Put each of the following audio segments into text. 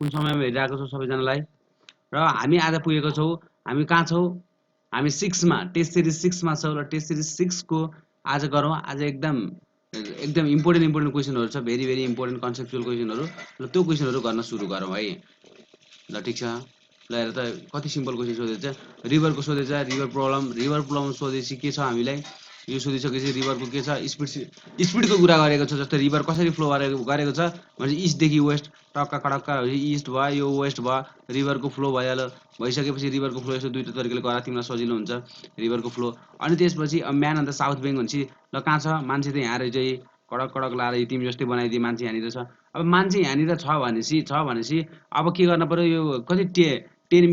कुन समयमा हेरिरहेको छौँ सबैजनालाई र हामी आज पुगेको छौँ हामी कहाँ छौँ हामी 6 मा टेस्ट सिरिज 6 मा छौँ र टेस्ट सिरिज 6 को आज गरौँ आज एकदम इम्पोर्टेन्ट क्वेसनहरु छ भेरी भेरी इम्पोर्टेन्ट कन्सेप्चुअल क्वेसनहरु र त्यो क्वेसनहरु गर्न सुरु गरौँ है ल ठीक छ ल हेर त कति सिम्पल क्वेसन सोधेछ रिभरको सोधेछ रिभर प्रब्लम सोधेपछि के छ हामीलाई यो सोधिसकेपछि रिभरको के छ स्पिडको कुरा गरेको छ जस्तै रिभर कसरी फ्लो गरेको छ भने इस्ट देखि वेस्ट टक्का कडक्का इस्ट भयो यो वेस्ट भयो रिभरको फ्लो भइहाल्यो भइसकेपछि रिभरको फ्लो यसो दुईटा तरिकाले गर्दा तिमीलाई सजिलो हुन्छ रिभरको फ्लो अनि त्यसपछि man on the south bank भनेपछि ल कहाँ छ मान्छे त यहाँ रहेछ कडक कडक लाएर तिमी जस्तै बनाइदिए मान्छे यहाँनिर छ अब मान्छे यहाँनिर छ भनेपछि अब के गर्न पर्यो यो कति 10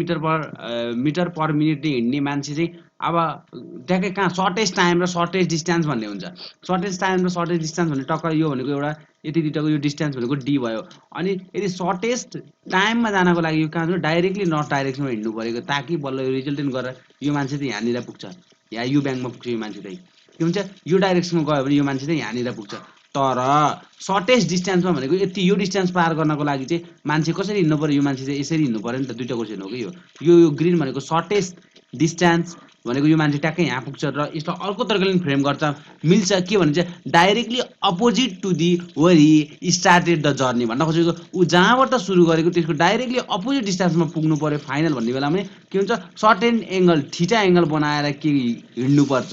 मिटर पर मिनेट हिँड्ने मान्छे चाहिँ अब ट्याक्कै कहाँ सर्टेस्ट टाइम र सर्टेस्ट डिस्टेन्स भन्ने हुन्छ सर्टेस्ट टाइम र सर्टेस्ट डिस्टेन्स भन्ने टक्क यो भनेको एउटा यति दुईटाको यो डिस्टेन्स भनेको डी भयो अनि यदि सर्टेस्ट टाइममा जानको लागि यो कहाँ डाइरेक्टली नर्थ डाइरेक्सनमा हिँड्नु परेको ताकि बल्ल यो रिजल्टेन्ट गरेर यो मान्छे चाहिँ यहाँनिर पुग्छ या यो ब्याङ्कमा पुग्छ यो मान्छे चाहिँ के हुन्छ यो डाइरेक्सनमा गयो भने यो मान्छे चाहिँ यहाँनिर पुग्छ तर सर्टेस्ट डिस्टेन्समा भनेको यति यो डिस्टेन्स पार गर्नको लागि चाहिँ मान्छे कसरी हिँड्नु पर्यो यो मान्छे चाहिँ यसरी हिँड्नु पर्यो नि त दुईटा क्वेसन हो कि यो ग्रिन भनेको सर्टेस्ट डिस्टेन्स भनेको यो मान्छे ट्याक्कै यहाँ पुग्छ र यसलाई अर्को तरिकाले फ्रेम गर्छ मिल्छ के भने चाहिँ directly opposite to the where he started the journey भन्न खोजेको ऊ जहाँबाट सुरु गरेको त्यसको डाइरेक्टली अपोजिट डिस्टेन्समा पुग्नु पर्यो फाइनल भन्ने बेलामा के हुन्छ सर्टेन एङ्गल थीटा एङ्गल बनाएर के हिँड्नुपर्छ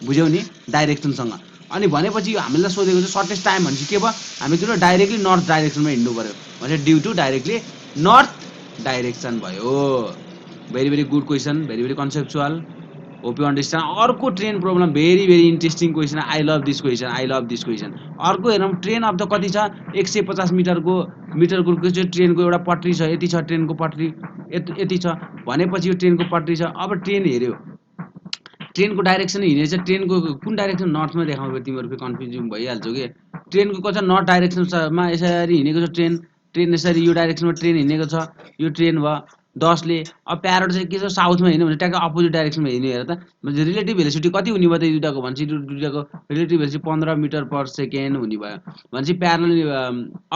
बुझ्यौ नि डाइरेक्सनसँग अनि भनेपछि हामीलाई सोधेको चाहिँ सर्टेस्ट टाइम भनेपछि के भयो हामी त्यो डाइरेक्टली नर्थ डाइरेक्सनमा हिँड्नु पर्यो भने due to directly north direction भयो very very good question very very conceptual hope you understand अर्को train problem very very interesting question I love this question अर्को हेरौँ ट्रेन अब त कति छ 150 मिटरको चाहिँ ट्रेनको एउटा पटरी छ यति छ ट्रेनको पटरी यति छ भनेपछि यो ट्रेनको पटरी छ अब ट्रेन हेऱ्यो ट्रेनको डाइरेक्सन हिँडेछ ट्रेनको कुन डाइरेक्सन नर्थमा देखाउँछ तिमीहरू फेरि कन्फ्युजन भइहाल्छौ कि ट्रेनको कता नर्थ डाइरेक्सनमा यसरी हिँडेको छ ट्रेन यसरी यो डाइरेक्सनमा ट्रेन हिँडेको छ यो ट्रेन भयो 10 ले अब प्यारोट चाहिँ के छ साउथमा हिँड्यो भने ट्याक्कै अपोजिट डाइरेक्सनमा हिँड्यो हेर त रिलेटिभ भेलोसिटी कति हुने भयो त दुईटाको भनेपछि दुईटाको relative velocity 15 metre per second हुने भयो भनेपछि प्यारल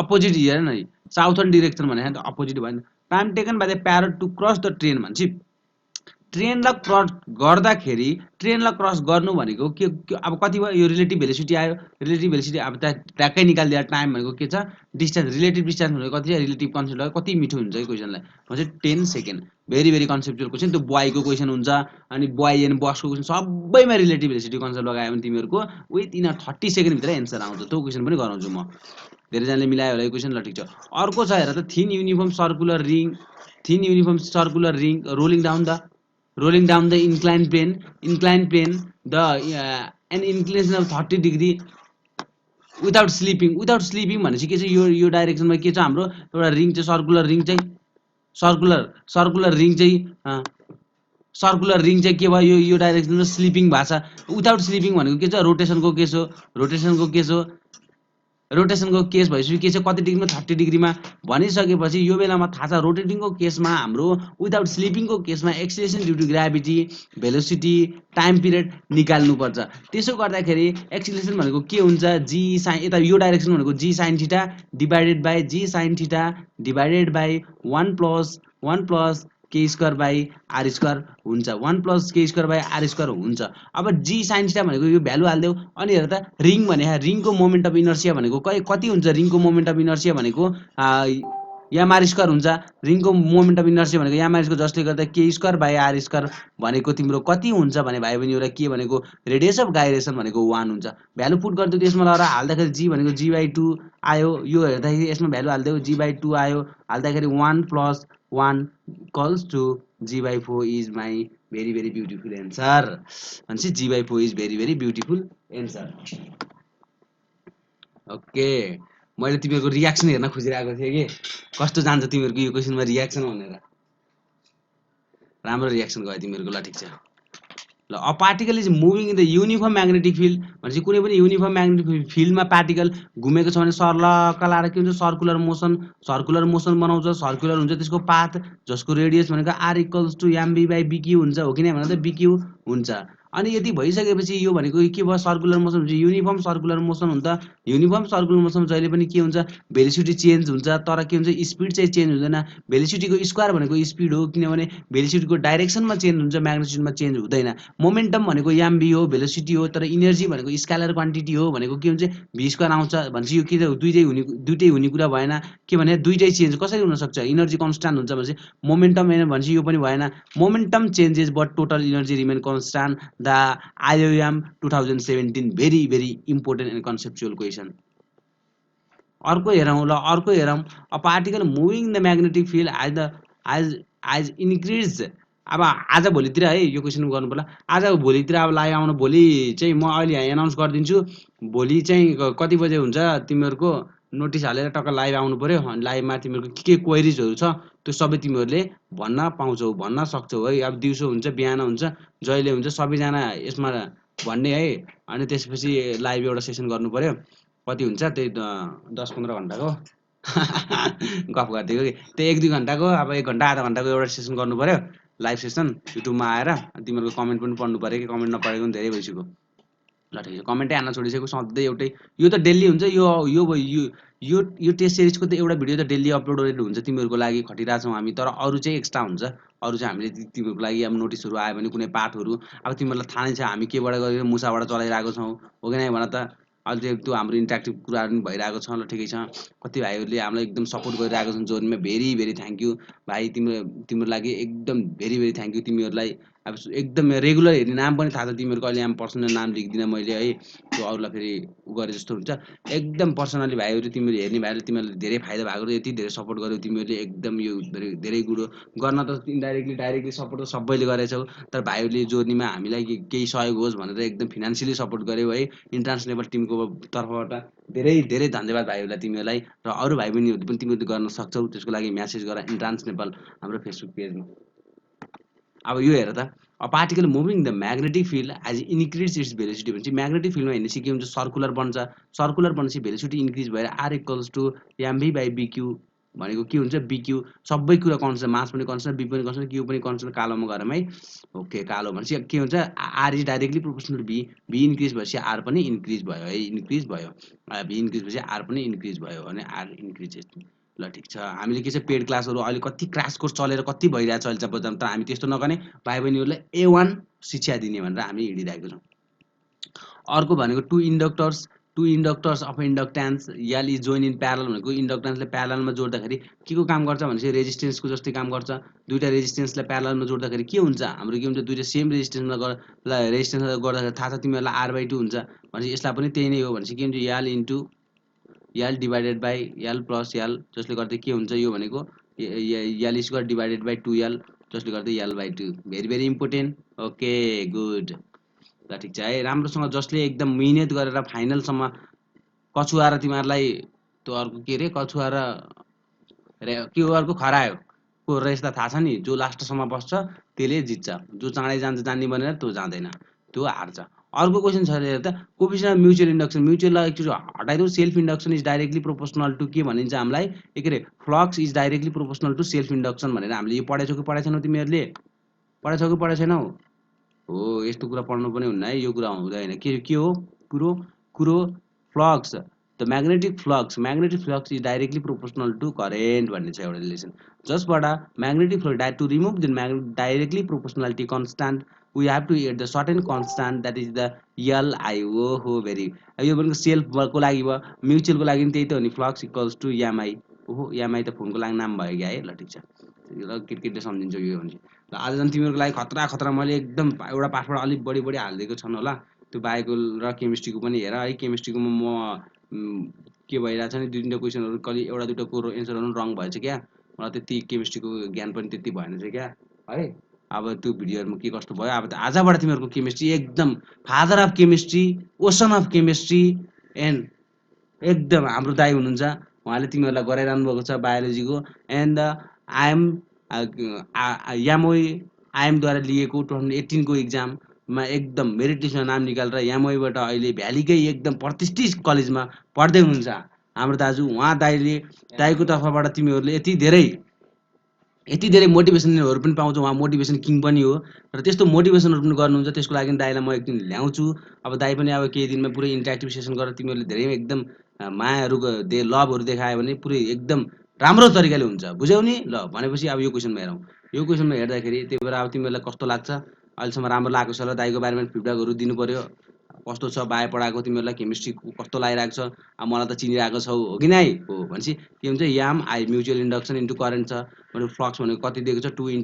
अपोजिट हेर न साउथर्न डिरेक्सन भने त अपोजिट भयो time taken by the parrot to cross the train भनेपछि ट्रेनलाई क्रस गर्दाखेरि ट्रेनलाई क्रस गर्नु भनेको के अब कति भयो यो रिलेटिभ भेलोसिटी आयो रिलेटिभ भेलोसिटी अब ट्याक्कै निकालिदिएर टाइम भनेको के छ डिस्टेन्स रिलेटिभ डिस्टेन्स भनेको कति छ रिलेटिभ कन्सेप्ट लगायो कति मिठो हुन्छ यो क्वेसनलाई भनेपछि 10 second very very conceptual question त्यो बोयको क्वेसन हुन्छ अनि बोय एन्ड बसको क्वेसन सबैमा रिलेटिभ भेलोसिटी कन्सेप्ट लगायो भने तिमीहरूको विथ इन 30 सेकेन्ड भित्र एन्सर आउँछ त्यो क्वेसन पनि गराउँछु म धेरैजनाले मिलायो होला यो क्वेसन ल ठिक छ अर्को छ हेर त thin uniform circular ring rolling down the inclined plane the an inclination of 30 degree without sleeping भनेपछि के छ यो डाइरेक्सनमा के छ हाम्रो एउटा रिङ चाहिँ सर्कुलर रिङ चाहिँ के भयो यो डाइरेक्सनमा स्लिपिङ भएको छ विदाउट स्लिपिङ भनेको के छ रोटेसनको केस भइसक्यो के छ कति डिग्रीमा 30 डिग्रीमा भनिसकेपछि यो बेलामा थाहा छ रोटेटिङको केसमा हाम्रो विदाउट स्लिपिङको केसमा acceleration due to gravity velocity time period निकाल्नु पर्छ त्यसो गर्दाखेरि एक्सिलेरेसन भनेको के हुन्छ g sin यता यो डाइरेक्सन भनेको g sin theta divided by 1 plus k square by r square हुन्छ 1 plus k square by r square हुन्छ अब g sin थीटा भनेको यो भ्यालु हाल्देऊ अनि हेर त रिङ भने रिङको मोमेन्ट अफ इनर्सिया भनेको कति हुन्छ रिङको मोमेन्ट अफ इनर्सिया भनेको mr स्क्वायर हुन्छ रिङको मोमेन्ट अफ इनर्सिया भनेको mr स्क्वायर जसले गर्दा k square by r square भनेको तिम्रो कति हुन्छ भने भाइ बहिनी एउटा के भनेको रेडियस अफ गाइरेसन भनेको 1 हुन्छ भ्यालु पुट गर्दै त्यसमा लगाएर हाल्दाखेरि g भनेको g/2 आयो यो हेर्दाखेरि यसमा भ्यालु हाल्देऊ g/2 आयो हाल्दाखेरि 1 + 1 equals to g/4 is my very very beautiful answer भनेपछि g/4 is very very beautiful answer okay मैले तिमीहरुको रियाक्सन हेर्न खोजिरहेको थिए के कस्तो जान्छ तिमीहरुको यो क्वेशनमा रियाक्सन भनेर राम्रो रियाक्सन गयो तिमीहरुको ल ठीक छ ल a particle is moving in the uniform magnetic field भनेपछि कुनै पनि युनिफर्म म्याग्नेटिक फिल्डमा पार्टिकल घुमेको छ भने सर्लक्क लाएर के हुन्छ सर्कुलर मोसन बनाउँछ सर्कुलर हुन्छ त्यसको पाथ जसको रेडियस भनेको r = mv/bq हुन्छ हो कि नै भन त bq हुन्छ अनि यति भइसकेपछि यो भनेको के भयो, सर्कुलर मोसन हुन्छ, युनिफर्म सर्कुलर मोसन हुन्छ। युनिफर्म सर्कुलर मोसन जहिले पनि के हुन्छ, भेलोसिटी चेन्ज हुन्छ, तर के हुन्छ, स्पिड चाहिँ चेन्ज हुँदैन। भेलोसिटीको स्क्वायर भनेको स्पिड हो, किनभने भेलोसिटीको डाइरेक्सनमा चेन्ज हुन्छ, म्याग्निट्युडमा चेन्ज हुँदैन। मोमेन्टम भनेको एमबी हो, भेलोसिटी हो, तर इनर्जी भनेको स्केलर क्वान्टिटी हो भनेको के हुन्छ, भी स्क्वायर आउँछ भनेपछि यो के दुइटै हुने कुरा भएन। के भने दुइटै चेन्ज कसरी हुनसक्छ, इनर्जी कन्स्ट्यान्ट हुन्छ भनेपछि मोमेन्टम भनेपछि यो पनि भएन। Momentum changes but total energy remain constant. The IOM 2017 very very important and conceptual question. अर्को हेरौँ ल, अर्को हेरौँ। A particle moving the magnetic field as increase. अब आज भोलितिर है यो क्वेसन गर्नु पर्ला। आज भोलितिर अब लाइभ आउनु, भोलि चाहिँ म अहिले एनाउन्स गरिदिन्छु। भोलि चाहिँ कति बजे हुन्छ तिमीहरूको नोटिस हालेर टक्क लाइभ आउनु पर्यो। अनि लाइभमा तिमीहरूको के क्वेरिजहरू छ त्यो सबै तिमीहरूले भन्न पाउँछौ, भन्न सक्छौ है। अब दिउँसो हुन्छ, बिहान हुन्छ, जहिले हुन्छ, सबैजना यसमा भन्ने है। अनि त्यसपछि लाइभ एउटा सेसन गर्नु पर्यो। कति हुन्छ त्यही 10-15 घन्टाको गफ गरिदिएको कि, त्यही 1-2 घन्टाको, अब 1 घन्टा आधा घन्टाको एउटा सेसन गर्नु पर्यो, लाइभ सेसन युट्युबमा आएर। तिमीहरूको कमेन्ट पनि पढ्नु पर्यो कि, कमेन्ट नपढेको पनि धेरै भइसक्यो। ल ठिक छ, कमेन्टै हान्न छोडिसकेको सधैँ एउटै। यो त डेली हुन्छ, यो टेस्ट सिरिजको त एउटा भिडियो त डेली अपलोडेड हुन्छ तिमीहरूको लागि, खटिरहेछौँ हामी। तर अरू चाहिँ एक्स्ट्रा हुन्छ, अरू चाहिँ हामीले तिमीहरूको लागि अब नोटिसहरू आयो भने कुनै पाठहरू, अब तिमीहरूलाई थाहा नै छ हामी केबाट गरेर मुसाबाट चलाइरहेको छौँ, हो कि नै भन त। अहिले त्यो हाम्रो इन्ट्याक्टिभ कुराहरू पनि भइरहेको छ। ल ठिकै छ, कति भाइहरूले हामीलाई एकदम सपोर्ट गरिरहेको छन् जोनमा, भेरी भेरी थ्याङ्क यू भाइ। तिम्रो लागि एकदम भेरी भेरी थ्याङ्क यू तिमीहरूलाई। अब एकदम रेगुलर हेर्ने नाम पनि थाहा छ तिमीहरूको, अहिले यहाँ पर्सनल नाम लेख्दिनँ मैले है, त्यो अरूलाई फेरि उ गरे जस्तो हुन्छ। एकदम पर्सनली भाइहरू, तिमीहरू हेर्ने भाइहरूले तिमीहरूले धेरै फाइदा भएको, यति धेरै सपोर्ट गर्यो तिमीहरूले, एकदम यो धेरै धेरै कुरो गर्न त इन्डाइरेक्टली डाइरेक्टली सपोर्ट त सबैले गरेछौ, तर भाइहरूले जोर्नीमा हामीलाई केही सहयोग होस् भनेर एकदम फिनान्सियली सपोर्ट गर्यो है। इन्ट्रान्स लेभल टिमको तर्फबाट धेरै धेरै धन्यवाद भाइहरूलाई तिमीहरूलाई। र अरू भाइ बहिनीहरू पनि तिमीहरूले गर्न सक्छौ, त्यसको लागि म्यासेज गर इन्ट्रान्स नेपाल हाम्रो फेसबुक पेजमा। अब यो हेर त, a particle moving the magnetic field as increase its velocity भनेपछि म्याग्नेटिक फिल्डमा हिँडेपछि के हुन्छ, सर्कुलर बन्छ। सर्कुलर बनेपछि भेलोसिटी इन्क्रिज भएर R equals to MV by BQ भनेको के हुन्छ, बिक्यू सबै कुरा कन्सटेन्ट, मास पनि कन्सटेन्ट, बी पनि कन्सटेन्ट, क्यू पनि कन्सटेन्ट। कालोमा गरौँ है, ओके। कालो भनेपछि के हुन्छ, R is directly proportional B. B increase भएपछि आर पनि इन्क्रिज भयो है, इन्क्रिज भयो। बी इन्क्रिज भएपछि आर पनि इन्क्रिज भयो भने आर इन्क्रिज। ल ठिक छ, हामीले के छ, पेड क्लासहरू अहिले कति क्रास कोर्स चलेर कति भइरहेछ अहिले बजारमा, तर हामी त्यस्तो नगर्ने, भाइ बहिनीहरूलाई A1 शिक्षा दिने भनेर हामी हिँडिरहेको छौँ। अर्को भनेको two inductors of inductance L is join in parallel भनेको इन्डक्ट्यान्सले प्यारलमा जोड्दाखेरि के को काम गर्छ भनेपछि रेजिस्टेन्सको जस्तै काम गर्छ। दुईवटा रेजिस्टेन्सलाई प्यारलमा जोड्दाखेरि के हुन्छ, हाम्रो के हुन्छ, दुईवटा सेम रेजिस्टेन्समा रेजिस्टेन्स गर्दाखेरि थाहा छ तिमीहरूलाई R/2 हुन्छ भनेपछि यसलाई पनि त्यही नै हो भनेपछि के हुन्छ, L into L divided by L plus L, जसले गर्दा के हुन्छ, यो भनेको यल स्क्वायर डिभाइडेड बाई 2L, जसले गर्दा L/2। Very very important, okay good. ल ठिक छ है, राम्रोसँग जसले एकदम मिहिनेत गरेर फाइनलसम्म कछुवा र तिमीहरूलाई त्यो अर्को के अरे, कछुवा र के हो अर्को, खरायो को रेस त थाहा छ नि, जो लास्टसम्म बस्छ त्यसले जित्छ, जो चाँडै जान्छ जान्ने बनेर त्यो जाँदैन, त्यो हार्छ। अर्को क्वेसन छ हेर त, कोफिसिएन्ट म्युचुअल इन्डक्सन। म्युचुअललाई एकचोटि हटाइदेऊ, self induction is directly proportional to के भनिन्छ हामीलाई, के अरे, flux is directly proportional to self induction भनेर हामीले यो पढेछौ कि पढेको छैनौ, तिमीहरूले पढेछौ कि पढेको छैनौ? हो, यस्तो कुरा पढ्नु पनि हुन्न है, यो कुरा हुँदैन। के हो कुरो, flux, the magnetic flux is directly proportional to current भन्ने छ एउटा रिलेसन, जसबाट magnetic flux to remove the directly proportionality constant we have to add the certain constant that is the LI। हो भेरी, यो भनेको सेल्फको लागि भयो, म्युचुअलको लागि पनि त्यही त हो नि, फ्लक्स इक्वल्स टु MI। ओहो, MI त फोनको लागि नाम भयो क्या है। ल ठिक छ, ल केटकेटले सम्झिन्छ यो भने। ल आज झन् तिमीहरूको लागि खतरा मैले एकदम एउटा पाठबाट अलिक बढी हालिदिएको छन् होला, त्यो बायोको र केमिस्ट्रीको पनि हेर है। केमिस्ट्रीको म के भइरहेछ नि, 2-3 क्वेसनहरू कहिले एउटा दुइटाको एन्सरहरू रङ भएछ क्या, मलाई त्यति केमिस्ट्रीको ज्ञान पनि त्यति भएन छ क्या है। अब त्यो भिडियोहरूमा के कस्तो भयो, अब त आजबाट तिमीहरूको केमिस्ट्री एकदम father of chemistry, ocean of chemistry and एकदम हाम्रो दाइ हुनुहुन्छ, उहाँले तिमीहरूलाई गराइरहनु भएको छ बायोलोजीको। एन्ड आइएमद्वारा लिएको 2018 को इक्जाममा एकदम मेरिट लिस्टमा नाम निकालेर एमओईबाट अहिले भ्यालीकै एकदम प्रतिष्ठित कलेजमा पढ्दै हुनुहुन्छ हाम्रो दाजु। उहाँ दाइको तर्फबाट तिमीहरूले यति धेरै यति धेरै मोटिभेसनहरू पनि पाउँछ, उहाँ मोटिभेसन किङ पनि हो। र त्यस्तो मोटिभेसनहरू पनि गर्नुहुन्छ, त्यसको लागि दाइलाई म एक दिन ल्याउँछु। अब दाइ पनि अब केही दिनमा पुरै इन्टरेक्टिभ सेसन गरेर तिमीहरूले धेरै एकदम मायाहरू लभहरू देखायो भने पुरै एकदम राम्रो तरिकाले हुन्छ, बुझ्यौ नि? ल भनेपछि अब यो क्वेसनमा हेरौँ। यो क्वेसनमा हेर्दाखेरि त्यही भएर अब तिमीहरूलाई कस्तो लाग्छ, अहिलेसम्म राम्रो लागेको छ ल? दाइको बारेमा फिडब्याकहरू दिनु पऱ्यो, कस्तो छ बायो पढाएको, तिमीहरूलाई केमिस्ट्री कस्तो लागिरहेको छ, अब मलाई त चिनिरहेको छौ हो कि नै? हो भनेपछि के हुन्छ, M I mutual induction into current छ भने फ्लक्स भनेको कति दिएको छ, 2 ×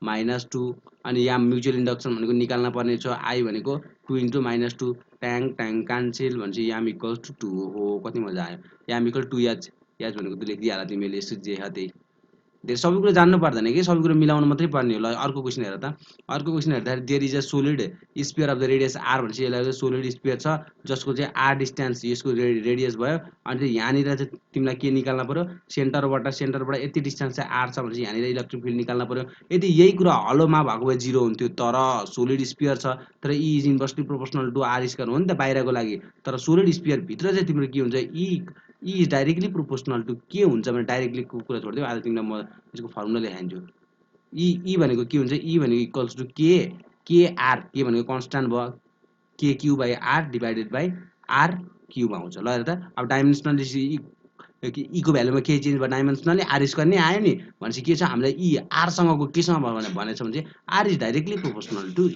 10⁻²। अनि याम म्युचुअल इन्डक्सन भनेको निकाल्न पर्ने छ, आई भनेको 2 × -2 ट्याङ ट्याङ क्यान्सेल भनेपछि याम इक्वल्स टु 2 हो। कति मजा आयो। याम इक्वल 2h, एच भनेको त लेखिदिइहाल तिमीले, यसो जे ह त्यही। सबै कुरो जान्नु पर्दैन कि, सबै कुरो मिलाउनु मात्रै पर्ने हो। ल अर्को क्वेसन हेर त। अर्को क्वेसन हेर्दाखेरि there is a solid sphere of the radius R भनेपछि यसलाई सोलिड स्पियर छ जसको चाहिँ आर डिस्टेन्स यसको रेडियस भयो। अनि चाहिँ यहाँनिर चाहिँ तिमीलाई के निकाल्न पर्यो, सेन्टरबाट यति डिस्टेन्स चाहिँ आर छ भनेपछि यहाँनिर इलेक्ट्रिक फिल्ड निकाल्न पर्यो। यदि यही कुरा हलोमा भएको भए 0 हुन्थ्यो, तर सोलिड स्पियर छ, तर E is inversely proportional to R square हो नि त बाहिरको लागि। तर सोलिड स्पियर भित्र चाहिँ तिम्रो के हुन्छ, E is directly proportional to के हुन्छ भने, डाइरेक्टलीको कुरा छोडिदियो, आज तिमीलाई म यसको फर्मुला लेखाइदिन्छु। ई भनेको के हुन्छ, ई भनेको इक्वल्स टु के आर, के भनेको कन्स्ट्यान्ट भयो, K Q by R divided by R cube आउँछ। ल हेर त, अब डाइमेन्सनली ईको भ्यालुमा केही चेन्ज भयो, डाइमेन्सनली आर स्क्वायर नै आयो नि भनेपछि के छ, हामीलाई ई आरसँगको केसँग भयो भनेछ भने चाहिँ R is directly proportional to.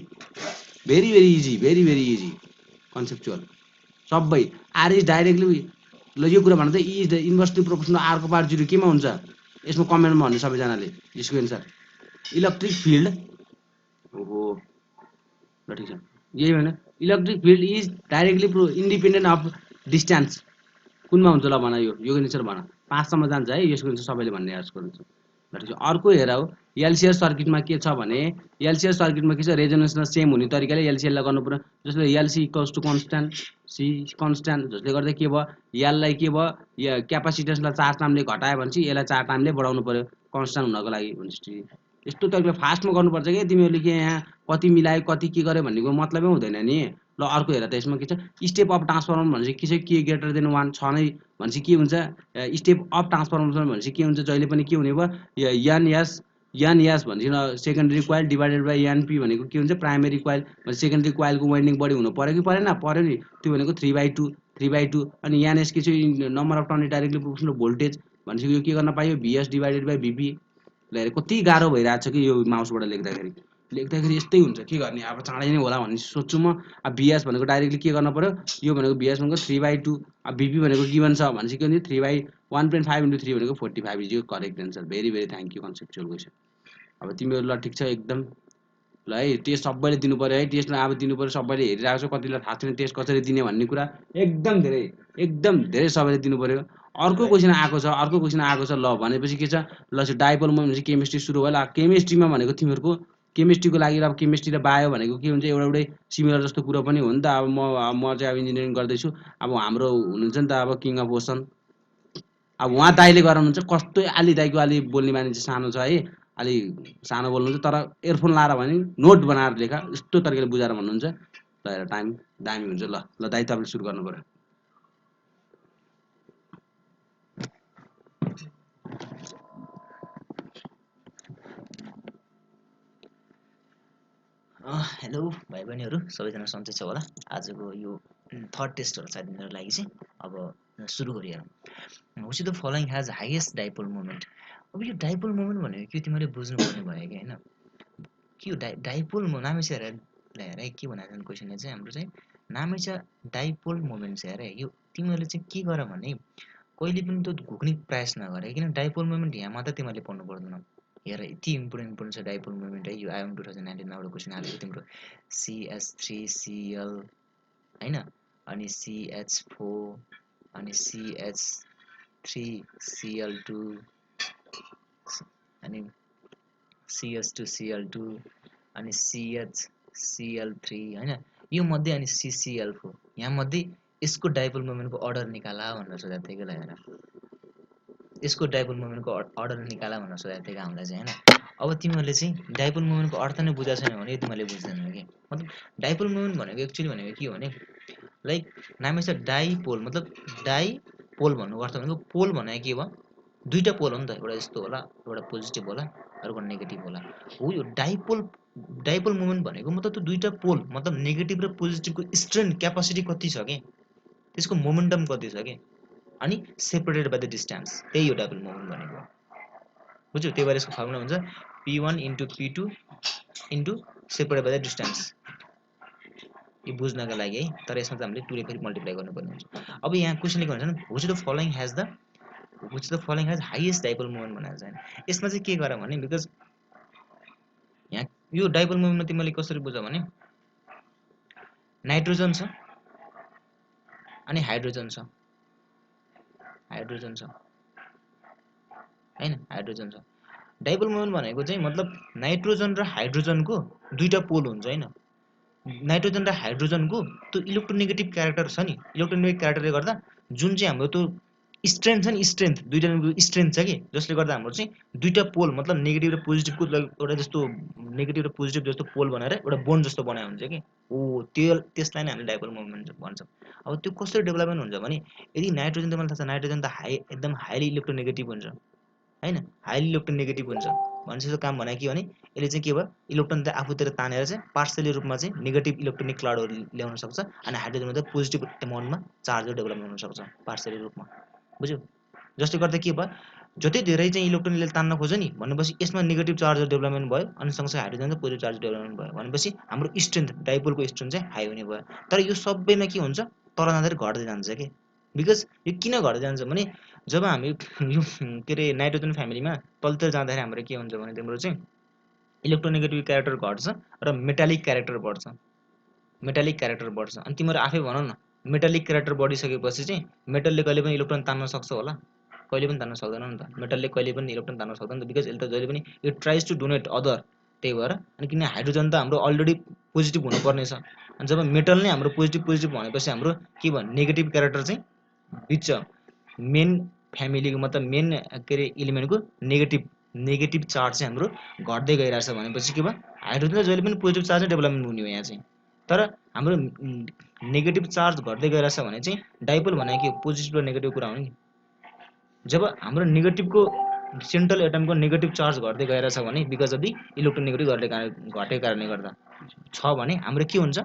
Very very easy, very very easy conceptual सबै। आर इज डाइरेक्टली, ल यो कुरा भन्नु त, ई इज इन्भर्सली प्रोपोर्सनल आरको पावर 0 केमा हुन्छ, यसमा कमेन्टमा भन्नु सबैजनाले यसको एन्सर। इलेक्ट्रिक फिल्ड, ओहो ल ठिक छ, यही होइन, electric field is directly independent of distance. कुनमा हुन्छ ल भन, यो एन्सर भन। 5 सम्म जान्छ है, यसको एन्सर सबैले भन्ने यसको एन्सर। ल ठिक छ, अर्को हेर हौ। एलसिआर सर्किटमा के छ भने, एलसिआर सर्किटमा के छ, रेजोनेन्समा सेम हुने तरिकाले एलसिएललाई गर्नु पर्यो। जसले LC equals to constant, C constant, जसले गर्दा के भयो, एललाई के भयो, क्यापासिटेन्सलाई 4 टाइमले घटायो भनेपछि यसलाई 4 टाइमले बढाउनु पर्यो कन्स्ट्यान्ट हुनको लागि भनेपछि। यस्तो तरिकाले फास्टमा गर्नुपर्छ कि तिमीहरूले के यहाँ कति मिलायो कति के गर्यो भन्नेको मतलबै हुँदैन नि। ल अर्को हेर त, यसमा के छ, स्टेप अफ ट्रान्सफर्मर भनेपछि के छ, के ग्रेटर देन 1 छ नै भनेपछि के हुन्छ, स्टेप अफ ट्रान्सफर्मर भनेपछि के हुन्छ, जहिले पनि के हुने भयो, एनएस भनेपछि secondary coil divided by NP भनेको के हुन्छ, प्राइमेरी कोइल। सेकेन्डरी कोइलको वाइन्डिङ बढी हुनु पऱ्यो कि परेन, पऱ्यो नि, त्यो भनेको 3/2। अनि एनएस के चाहिँ number of turn directly proportional voltage भनेपछि यो के गर्न पायो, भिएस डिभाइडेड बाई भिपी। ल हेर कति गाह्रो भइरहेको छ कि यो माउसबाट लेख्दाखेरि यस्तै हुन्छ, के गर्ने अब, चाँडै नै होला भन्ने सोच्छु म। अब भिएस भनेको डाइरेक्टली के गर्न पर्यो, यो भनेको भिएस भनेको 3/2, अब भिपी भनेको गिभन छ भनेपछि के हुन्छ, 1.5 × 3 भनेको 45 इज यो correct answer. Very very thank you conceptual question. अब तिमीहरू ल ठिक छ एकदम, ल है टेस्ट सबैले दिनु पऱ्यो है, टेस्टमा अब दिनु पऱ्यो, सबैले हेरिरहेको छ, कतिलाई थाहा छैन टेस्ट कसरी दिने भन्ने कुरा, एकदम धेरै सबैले दिनु पऱ्यो। अर्को क्वेसन आएको छ, ल भनेपछि के छ, ल डाइपोल मोमेन्ट भनेपछि केमिस्ट्री सुरु भयो। ल केमिस्ट्रीमा भनेको तिमीहरूको केमिस्ट्रीको लागि अब केमिस्ट्री र बायो भनेको के हुन्छ, एउटै सिमिलर जस्तो कुरो पनि हो नि त। अब म चाहिँ अब इन्जिनियरिङ गर्दैछु, अब हाम्रो हुनुहुन्छ नि त अब किङ अफ ओसन, अब उहाँ दाइले गराउनुहुन्छ, कस्तो अलि दाइको अलि बोल्ने बानी चाहिँ सानो छ है, अलि सानो बोल्नुहुन्छ, तर एयरफोन लाएर भने नोट बनाएर लेखा, यस्तो तरिकाले बुझाएर भन्नुहुन्छ। ल हेर टाइम दामी हुन्छ। ल दाइ तपाईँले सुरु गर्नु पऱ्यो। हेलो भाइ बहिनीहरू, सबैजना सन्चै छ होला। आजको यो थर्ड टेस्ट होला सायद मेरो लागि चाहिँ। अब सुरु गरी हेरौँ। Which of the following has highest dipole moment. अब यो डाइपोल मोमेन्ट भनेको के तिमीले बुझ्नुपर्ने भयो कि होइन, के हो डाइपोल नामै छ हेर है, के भनेको छ क्वेसनले चाहिँ हाम्रो चाहिँ नामै छ डाइपोल मोमेन्ट छ हेर। यो तिमीहरूले चाहिँ के गर भने, कहिले पनि त्यो घुक्ने प्रयास नगरे, किन डाइपोल मोमेन्ट यहाँ मात्रै तिमीहरूले पढ्नु पर्दैन। हेर यति इम्पोर्टेन्ट छ डाइपोल मोमेन्ट है। यो आइएम 2019 मा एउटा क्वेसन आएको तिम्रो CH3Cl होइन, अनि CH4 अनि CH3Cl2 अनि CH2Cl2 अनि CHCl3 होइन, यो मध्ये अनि CCl4, यहाँ मध्ये यसको डाइपोल मोमेन्टको अर्डर निकाला भनेर सोधेको थियो कि। ल हेर, यसको डाइपोल मोमेन्टको अर्डर निकाला भनेर सोधेको थियो कि हामीलाई चाहिँ होइन। अब तिमीहरूले चाहिँ डाइपोल मोमेन्टको अर्थ नै बुझाएको छैन भने तिमीहरूले बुझ्दैनौ कि। मतलब डाइपोल मोमेन्ट भनेको एक्चुअली भनेको के हो भने, लाइक नामै छ डाइपोल, मतलब डाइपोल भन्नुको अर्थ भनेको पोल भनेको के भयो, दुईटा पोल हो नि त, एउटा यस्तो होला, एउटा पोजिटिभ होला, अर्को नेगेटिभ होला। हो यो डाइपोल मोमेन्ट भनेको मतलब त्यो दुईटा पोल मतलब नेगेटिभ र पोजिटिभको स्ट्रेन्थ क्यापासिटी कति छ के, त्यसको मोमेन्टम कति छ के, अनि सेपरेटेड बाई द डिस्टेन्स, त्यही हो डाइपोल मोमेन्ट भनेको। बुझ्यो? त्यही भएर यसको फर्मुला हुन्छ P1 into P2 into separated by the distance. यो बुझ्नका लागि है, तर यसमा चाहिँ हामीले 2 ले फेरि मल्टिप्लाई गर्नुपर्ने हुन्छ। अब यहाँ क्वेसनले के भन्छ भने which of the following has highest dipole moment भनेको छ हैन। यसमा चाहिँ के गर भने बिकज यहाँ यो डाइपोल मोमेन्टमा तिमीले कसरी बुझ भने नाइट्रोजन छ अनि हाइड्रोजन छ हैन, हाइड्रोजन छ। डाइपोल मोमेन्ट भनेको चाहिँ मतलब नाइट्रोजन र हाइड्रोजनको दुईटा पोल हुन्छ हैन, नाइट्रोजन र हाइड्रोजनको त्यो इलेक्ट्रोनेगेटिभ क्यारेक्टर छ नि, इलेक्ट्रोनेगेटिभ क्यारेक्टरले गर्दा जुन चाहिँ हाम्रो त्यो स्ट्रेन्थ छ नि, स्ट्रेन्थ दुईटाको स्ट्रेन्थ छ कि, जसले गर्दा हाम्रो चाहिँ दुईटा पोल मतलब नेगेटिभ र पोजिटिभको एउटा जस्तो नेगेटिभ र पोजिटिभ जस्तो पोल बनाएर एउटा बोन्ड जस्तो बनायो हुन्छ कि, हो त्यसलाई नै हामीले डाइपोल मोमेन्ट भन्छौँ। अब त्यो कसरी डेभलपमेन्ट हुन्छ भने यदि नाइट्रोजन त मलाई थाहा छ नाइट्रोजन त एकदम हाइली इलेक्ट्रोनेगेटिभ हुन्छ हैन, हाइली इलेक्ट्रोनेगेटिभ हुन्छ भनेपछि यसको काम भनेको के भने यसले चाहिँ के भयो इलेक्ट्रोन चाहिँ आफूतिर तानेर चाहिँ पार्सली रूपमा चाहिँ नेगेटिभ इलेक्ट्रोनिक क्लाउडहरू ल्याउन सक्छ, अनि हाइड्रोजनमा चाहिँ पोजिटिभ एमाउन्टमा चार्जहरू डेभलपमेन्ट हुन सक्छ पार्सली रूपमा। बुझ्यो? जसले गर्दा के भयो जति धेरै चाहिँ इलेक्ट्रोनले तान्न खोज्छ नि भनेपछि यसमा नेगेटिभ चार्जहरू डेभलपमेन्ट भयो अनि सँगसँगै हाइड्रोजन चाहिँ पोजिटिभ चार्ज डेभलपमेन्ट भयो भनेपछि हाम्रो स्ट्रेन्थ डाइपोलको स्ट्रेन्थ चाहिँ हाई हुने भयो। तर यो सबैमा के हुन्छ तल जाँदाखेरि घट्दै जान्छ कि, बिकज यो किन घट्दै जान्छ भने जब हामी यो के अरे नाइट्रोजन फ्यामिलीमा तलतिर जाँदाखेरि हाम्रो के हुन्छ भने तिम्रो चाहिँ इलेक्ट्रोनेगेटिभ क्यारेक्टर घट्छ र मेटालिक क्यारेक्टर बढ्छ, अनि तिमीहरू आफै भनौ न मेटालिक क्यारेक्टर बढिसकेपछि चाहिँ मेटलले कहिले पनि इलेक्ट्रोन तान्न सक्छ होला, कहिले पनि तान्न सक्दैन नि त, मेटलले कहिले पनि इलेक्ट्रोन तान्न सक्दैन नि त, बिकज यसले त जहिले पनि it tries to donate other. त्यही भएर अनि किन हाइड्रोजन त हाम्रो अलरेडी पोजिटिभ हुनुपर्ने छ, अनि जब मेटल नै हाम्रो पोजिटिभ भनेपछि हाम्रो के भन्ने नेगेटिभ क्यारेक्टर चाहिँ बिच मेन फ्यामिलीको मतलब मेन के अरे इलिमेन्टको नेगेटिभ चार्ज चाहिँ हाम्रो घट्दै गइरहेछ भनेपछि के भयो हाइड्रोजन जहिले पनि पोजिटिभ चार्ज डेभलपमेन्ट हुने हो यहाँ चाहिँ, तर हाम्रो नेगेटिभ चार्ज घट्दै गइरहेछ भने चाहिँ डाइपोल भनेको के पोजिटिभ र नेगेटिभ कुरा हो नि। जब हाम्रो नेगेटिभको सेन्ट्रल एटमको नेगेटिभ चार्ज घट्दै गइरहेछ भने बिकज अफ दि इलेक्ट्रोनेगेटिभ घटेको कारणले गर्दा छ भने हाम्रो के हुन्छ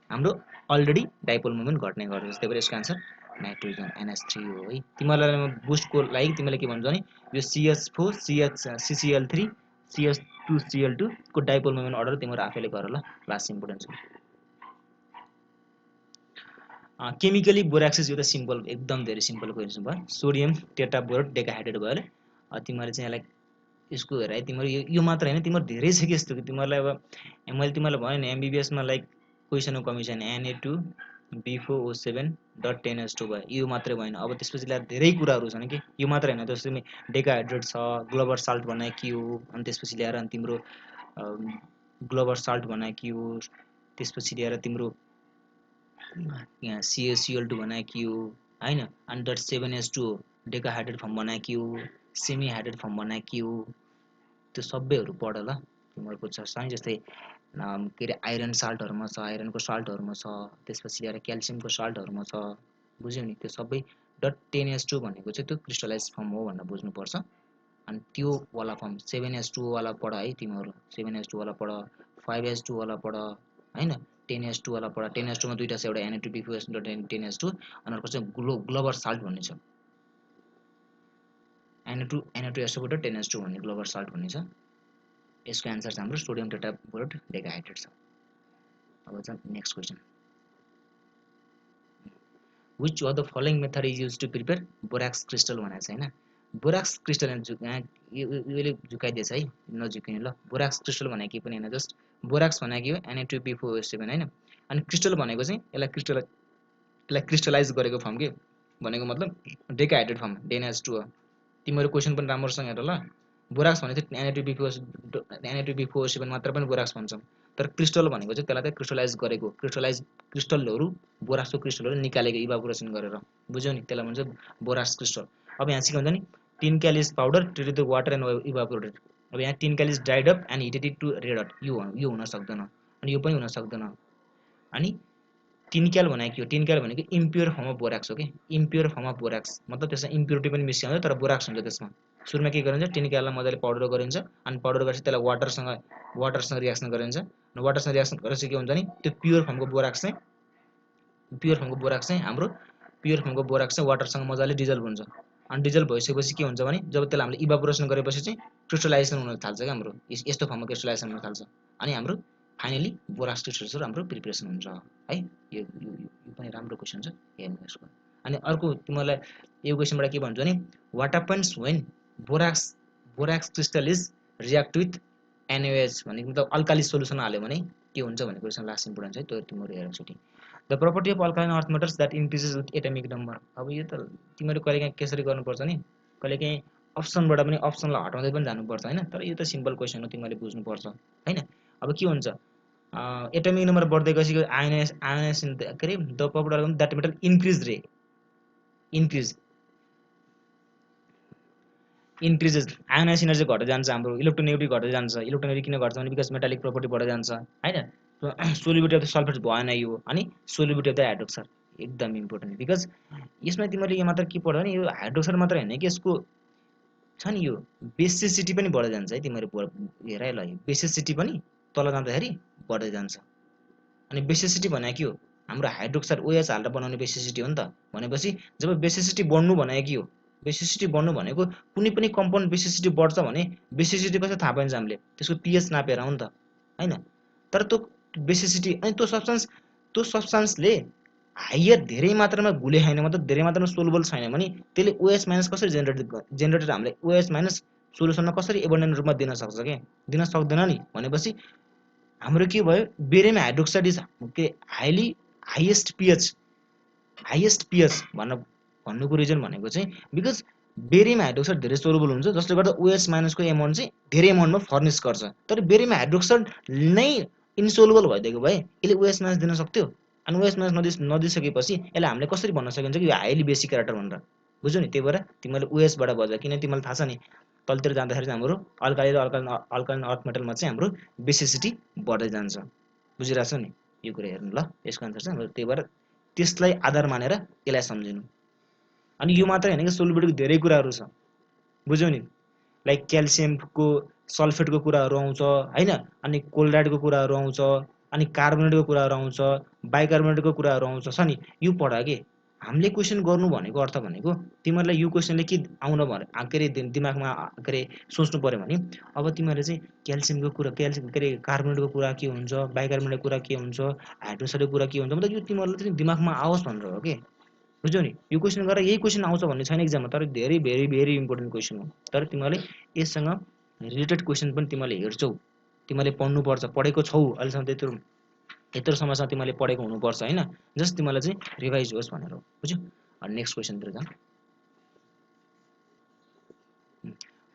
हाम्रो अलरेडी डाइपोल मोमेन्ट घट्ने गर्छ। त्यही भएर यसको आन्सर नाइट्रोजन NH3 हो है। तिमीहरूलाई म बुस्टको लागि तिमीलाई के भन्छ भने यो CH4 CCl3 CH2Cl2 को डाइपोल मोमेन्ट अर्डर तिमीहरू आफैले गर ल, लास्ट इम्पोर्टेन्ट छ। केमिकली बोराक्सिस यो त सिम्पल एकदम धेरै सिम्पल क्वेसन भयो, सोडियम टेट्राबोरेट डेकाहाइड्रेट भयो अरे। तिमीहरूले चाहिँ यसलाई यसको हेर है तिमीहरू यो मात्र होइन तिमीहरू धेरै छ कि यस्तो कि तिमीहरूलाई अब मैले तिमीहरूलाई भने नि MBBS मा लाइक क्वेसनको कमी छैन Na2B4O7.10H2 भयो, यो मात्रै भएन अब त्यसपछि धेरै कुराहरू छन् कि यो मात्र होइन, जस्तै डेकाहाइड्रेट छ, ग्लोबर साल्ट बनाए के हो, अनि त्यसपछि ल्याएर अनि तिम्रो ग्लोबर साल्ट बनाए के हो, त्यसपछि ल्याएर तिम्रो यहाँ CaCl2 बनाए के हो हैन, अनि .7H2 डेकाहाइड्रेट फर्म बनाए के हो, सेमी हाइड्रेट फर्म बनाए के हो, त्यो सबैहरू पढ ल तिमीहरूको छ जस्तै के अरे आइरन साल्टहरूमा छ, आइरनको साल्टहरूमा छ, त्यसपछि ल्याएर क्याल्सियमको साल्टहरूमा छ, बुझ्यौ नि। त्यो सबै .10H2 भनेको चाहिँ त्यो क्रिस्टलाइज फर्म हो भनेर बुझ्नुपर्छ। अनि त्यो वाला फर्म 7H2 वाला पढ है तिमीहरू, 7H2 वाला पढ, 5H2 वाला पढ हैन, 10H2 वाला पढ। 10H2 मा दुईटा छ, एउटा Na2B410H2 अनि अर्को चाहिँ ग्लोबर साल्ट भन्ने छ, Na2SO4.10H2 भन्ने ग्लोबर साल्ट भन्ने छ। यसको आन्सर चाहिँ हाम्रो सोडियम टेट्राबोरेट डेकाहाइड्रेट छ। अब चाहिँ next question, which of the following method is used to prepare borax crystal भनेको छ हैन। बोराक्स क्रिस्टल यसले झुकाइदिएछ है, नझुकिने ल। बोराक्स क्रिस्टल भनेको के पनि हैन, जस्ट बोराक्स भनेको के हो Na2B4O7 हैन, अनि क्रिस्टल भनेको चाहिँ यसलाई क्रिस्टलाइज गरेको फर्म के भनेको मतलब डेकाहाइड्रेट फर्म NH2 हो। तिमीहरू क्वेसन पनि राम्रोसँग हेर ल, बोराक्स भने चाहिँ Na2B4O7 मात्र पनि बोराक्स भन्छौँ, तर क्रिस्टल भनेको चाहिँ त्यसलाई चाहिँ क्रिस्टलाइज गरेको क्रिस्टलहरू बोराक्सको क्रिस्टलहरू निकालेको इभापोरेसन गरेर, बुझ्यौ नि, त्यसलाई भन्छ बोराक्स क्रिस्टल। अब यहाँ चाहिँ के भन्छ नि tincal is powder treated with water and evaporated. अब यहाँ tincal is dried up and heated to red hot, यो हुन सक्दैन अनि यो पनि हुन सक्दैन। अनि टिन क्याल भनेको के हो, टिन क्याल भनेको इम्प्योर फर्म अफ बोराक्स हो कि, इम्प्योर फर्म अफ बोराक्स मतलब त्यसमा इम्प्योरिटी पनि मिसिन्छ तर बोराक्स हुन्छ त्यसमा, सुरुमा के गरिन्छ टिनिकालाई मजाले पाउडर गरिन्छ अनि पाउडर गरेपछि त्यसलाई वाटरसँग रिएक्सन गरिन्छ अनि वाटरसँग रिएक्सन गरेपछि के हुन्छ नि त्यो प्योर फर्मको बोराक्स चाहिँ हाम्रो प्योर फर्मको बोराक्स चाहिँ वाटरसँग मजाले डिजल्भ हुन्छ अनि डिजल्भ भइसकेपछि के हुन्छ भने जब त्यसलाई हामीले इभापोरेसन गरेपछि चाहिँ क्रिस्टलाइजेसन हुन थाल्छ क्या हाम्रो यस्तो फर्ममा क्रिस्टलाइजेसन हुन थाल्छ अनि हाम्रो फाइनली बोराक्स क्रिस्टल्सहरु हाम्रो प्रिपरेसन हुन्छ है यो पनि राम्रो क्वेशन छ हेर्नु यसको अनि अर्को तिमीलाई यो क्वेशनबाट के भन्छ भने what happens when borax crystal is react with NaOH भनेको मतलब अल्काली सोलुसन हाल्यो भने के हुन्छ भन्ने क्वेशन लास्ट इम्पोर्टेन्ट छ त्यो तिमीहरु हेर एकचोटी the property of alkaline earth metals that increases with atomic number अब यो त तिमीहरु कहिलेकाहीँ कसरी गर्नुपर्छ नि कहिलेकाहीँ अप्सनबाट पनि अप्सनलाई हटाउँदै पनि जानुपर्छ हैन तर यो त सिम्पल क्वेशन हो तिमीले बुझ्नुपर्छ हैन अब के हुन्छ एटमिक नम्बर बढ्दै गएपछि आयोनाइजेसन के रे the property of that metal increases ionize energy घट्दै जान्छ हाम्रो इलेक्ट्रोनेगेटिभ घट्दै जान्छ इलेक्ट्रोनेगेटिभ किन घट्छ भने बिकज मेटालिक प्रोपर्टी बढ्दै जान्छ हैन सोल्युबिलिटी अफ द सल्फेट भएन यो अनि सोल्युबिलिटी अफ द हाइड्रोक्साइड एकदम इम्पोर्टेन्ट बिकज यसमा तिमीले यो मात्र के पढ्यो भने यो हाइड्रोक्साइड मात्र हैन कि यसको छ नि यो बेसिसिटी पनि बढ्दै जान्छ है तिमीहरु हेर है ल बेसिसिटी पनि तल जाँदाखेरि बढ्दै जान्छ अनि बेसिसिटी भनेको के हो हाम्रो हाइड्रोक्साइड OH हालेर बनाउने बेसिसिटी हो नि त भनेपछि जब बेसिसिटी बढ्नु भनेको के हो बेसिसिटी बढ्नु भनेको कुनै पनि कम्पाउन्ड बेसिसिटी बढ्छ भने बेसिसिटी कसरी थाहा पाइन्छ हामीले त्यसको pH नापेर हो नि त हैन तर त्यो बेसिसिटी अनि त्यो सब्स्टान्सले हायर धेरै मात्रामा घुले छैन मतलब धेरै मात्रामा सोलुबल छैन भने त्यसले OH- कसरी जेनेरेटेड हामीले OH- सोलुसनमा कसरी एबन्डेन्ट रूपमा दिन सक्छ के दिन सक्दैन नि भनेपछि हाम्रो के भयो बेरियम हाइड्रोक्साइड इज के हाईएस्ट pH भन्नुको रिजन भनेको चाहिँ बिकज बेरियम हाइड्रोक्साइड धेरै सोलुबल हुन्छ जसले गर्दा OH- को एमाउन्ट चाहिँ धेरै एमाउन्टमा फर्निश गर्छ तर बेरियम हाइड्रोक्साइड नै इन्सोलुबल भइदिएको भए यसले OH- दिन सक्थ्यो अनि OH- नदिसकेपछि यसलाई हामीले कसरी भन्न सकिन्छ कि यो हाइली बेसिक क्यारेक्टर भनेर बुझ्यौ नि त्यही भएर तिमीले OH बाट बजा किन तिमीलाई थाहा छ नि तलतिर जाँदाखेरि चाहिँ हाम्रो अल्काली र अल्कालाइन अर्थ मेटलमा चाहिँ हाम्रो बेसिसिटी बढ्दै जान्छ बुझिरहेछौ नि यो कुरा हेर्नु ल यसको आन्सर चाहिँ हाम्रो त्यही भएर त्यसलाई आधार मानेर यसलाई सम्झिनु अनि यो मात्र हैन कि सोल्युबिलिटीको धेरै कुराहरु छ बुझ्यौ नि लाइक क्याल्सियमको सल्फेटको कुराहरु आउँछ हैन अनि क्लोराइडको कुराहरु आउँछ अनि कार्बोनेटको कुराहरु आउँछ बाइकार्बोनेटको कुराहरु आउँछ छ नि यो पढ के हामीले क्वेशन गर्नु भनेको अर्थ भनेको तिमीहरुलाई यो क्वेशनले के आउन भने के रे दिमागमा के रे सोच्नु पर्यो भने अब तिमीहरुले चाहिँ क्याल्सियमको कुरा कार्बोनेटको कुरा के हुन्छ बाइकार्बोनेटको कुरा के हुन्छ हाइड्रोक्साइडको कुरा के हुन्छ मतलब यो तिमीहरुले चाहिँ दिमागमा आओस् भनेर हो के बुझ्यौ नि यो क्वेशन गरेर यही क्वेशन आउँछ भन्ने छैन एक्जाममा तर धेरै भेरी भेरी इम्पोर्टेन्ट क्वेशन हो तर तिमीहरुले यससँग रिलेटेड क्वेशन पनि तिमीहरुले हेर्छौ तिमीहरुले पढ्नु पर्छ पढेको छौ अहिलेसम्म यत्रो समयसम्म तिमीहरुले पढेको हुनुपर्छ हैन जस्ट तिमीहरुलाई चाहिँ रिभाइज होस् भनेर हो बुझ्यौ अनि नेक्स्ट क्वेशन तिर जाम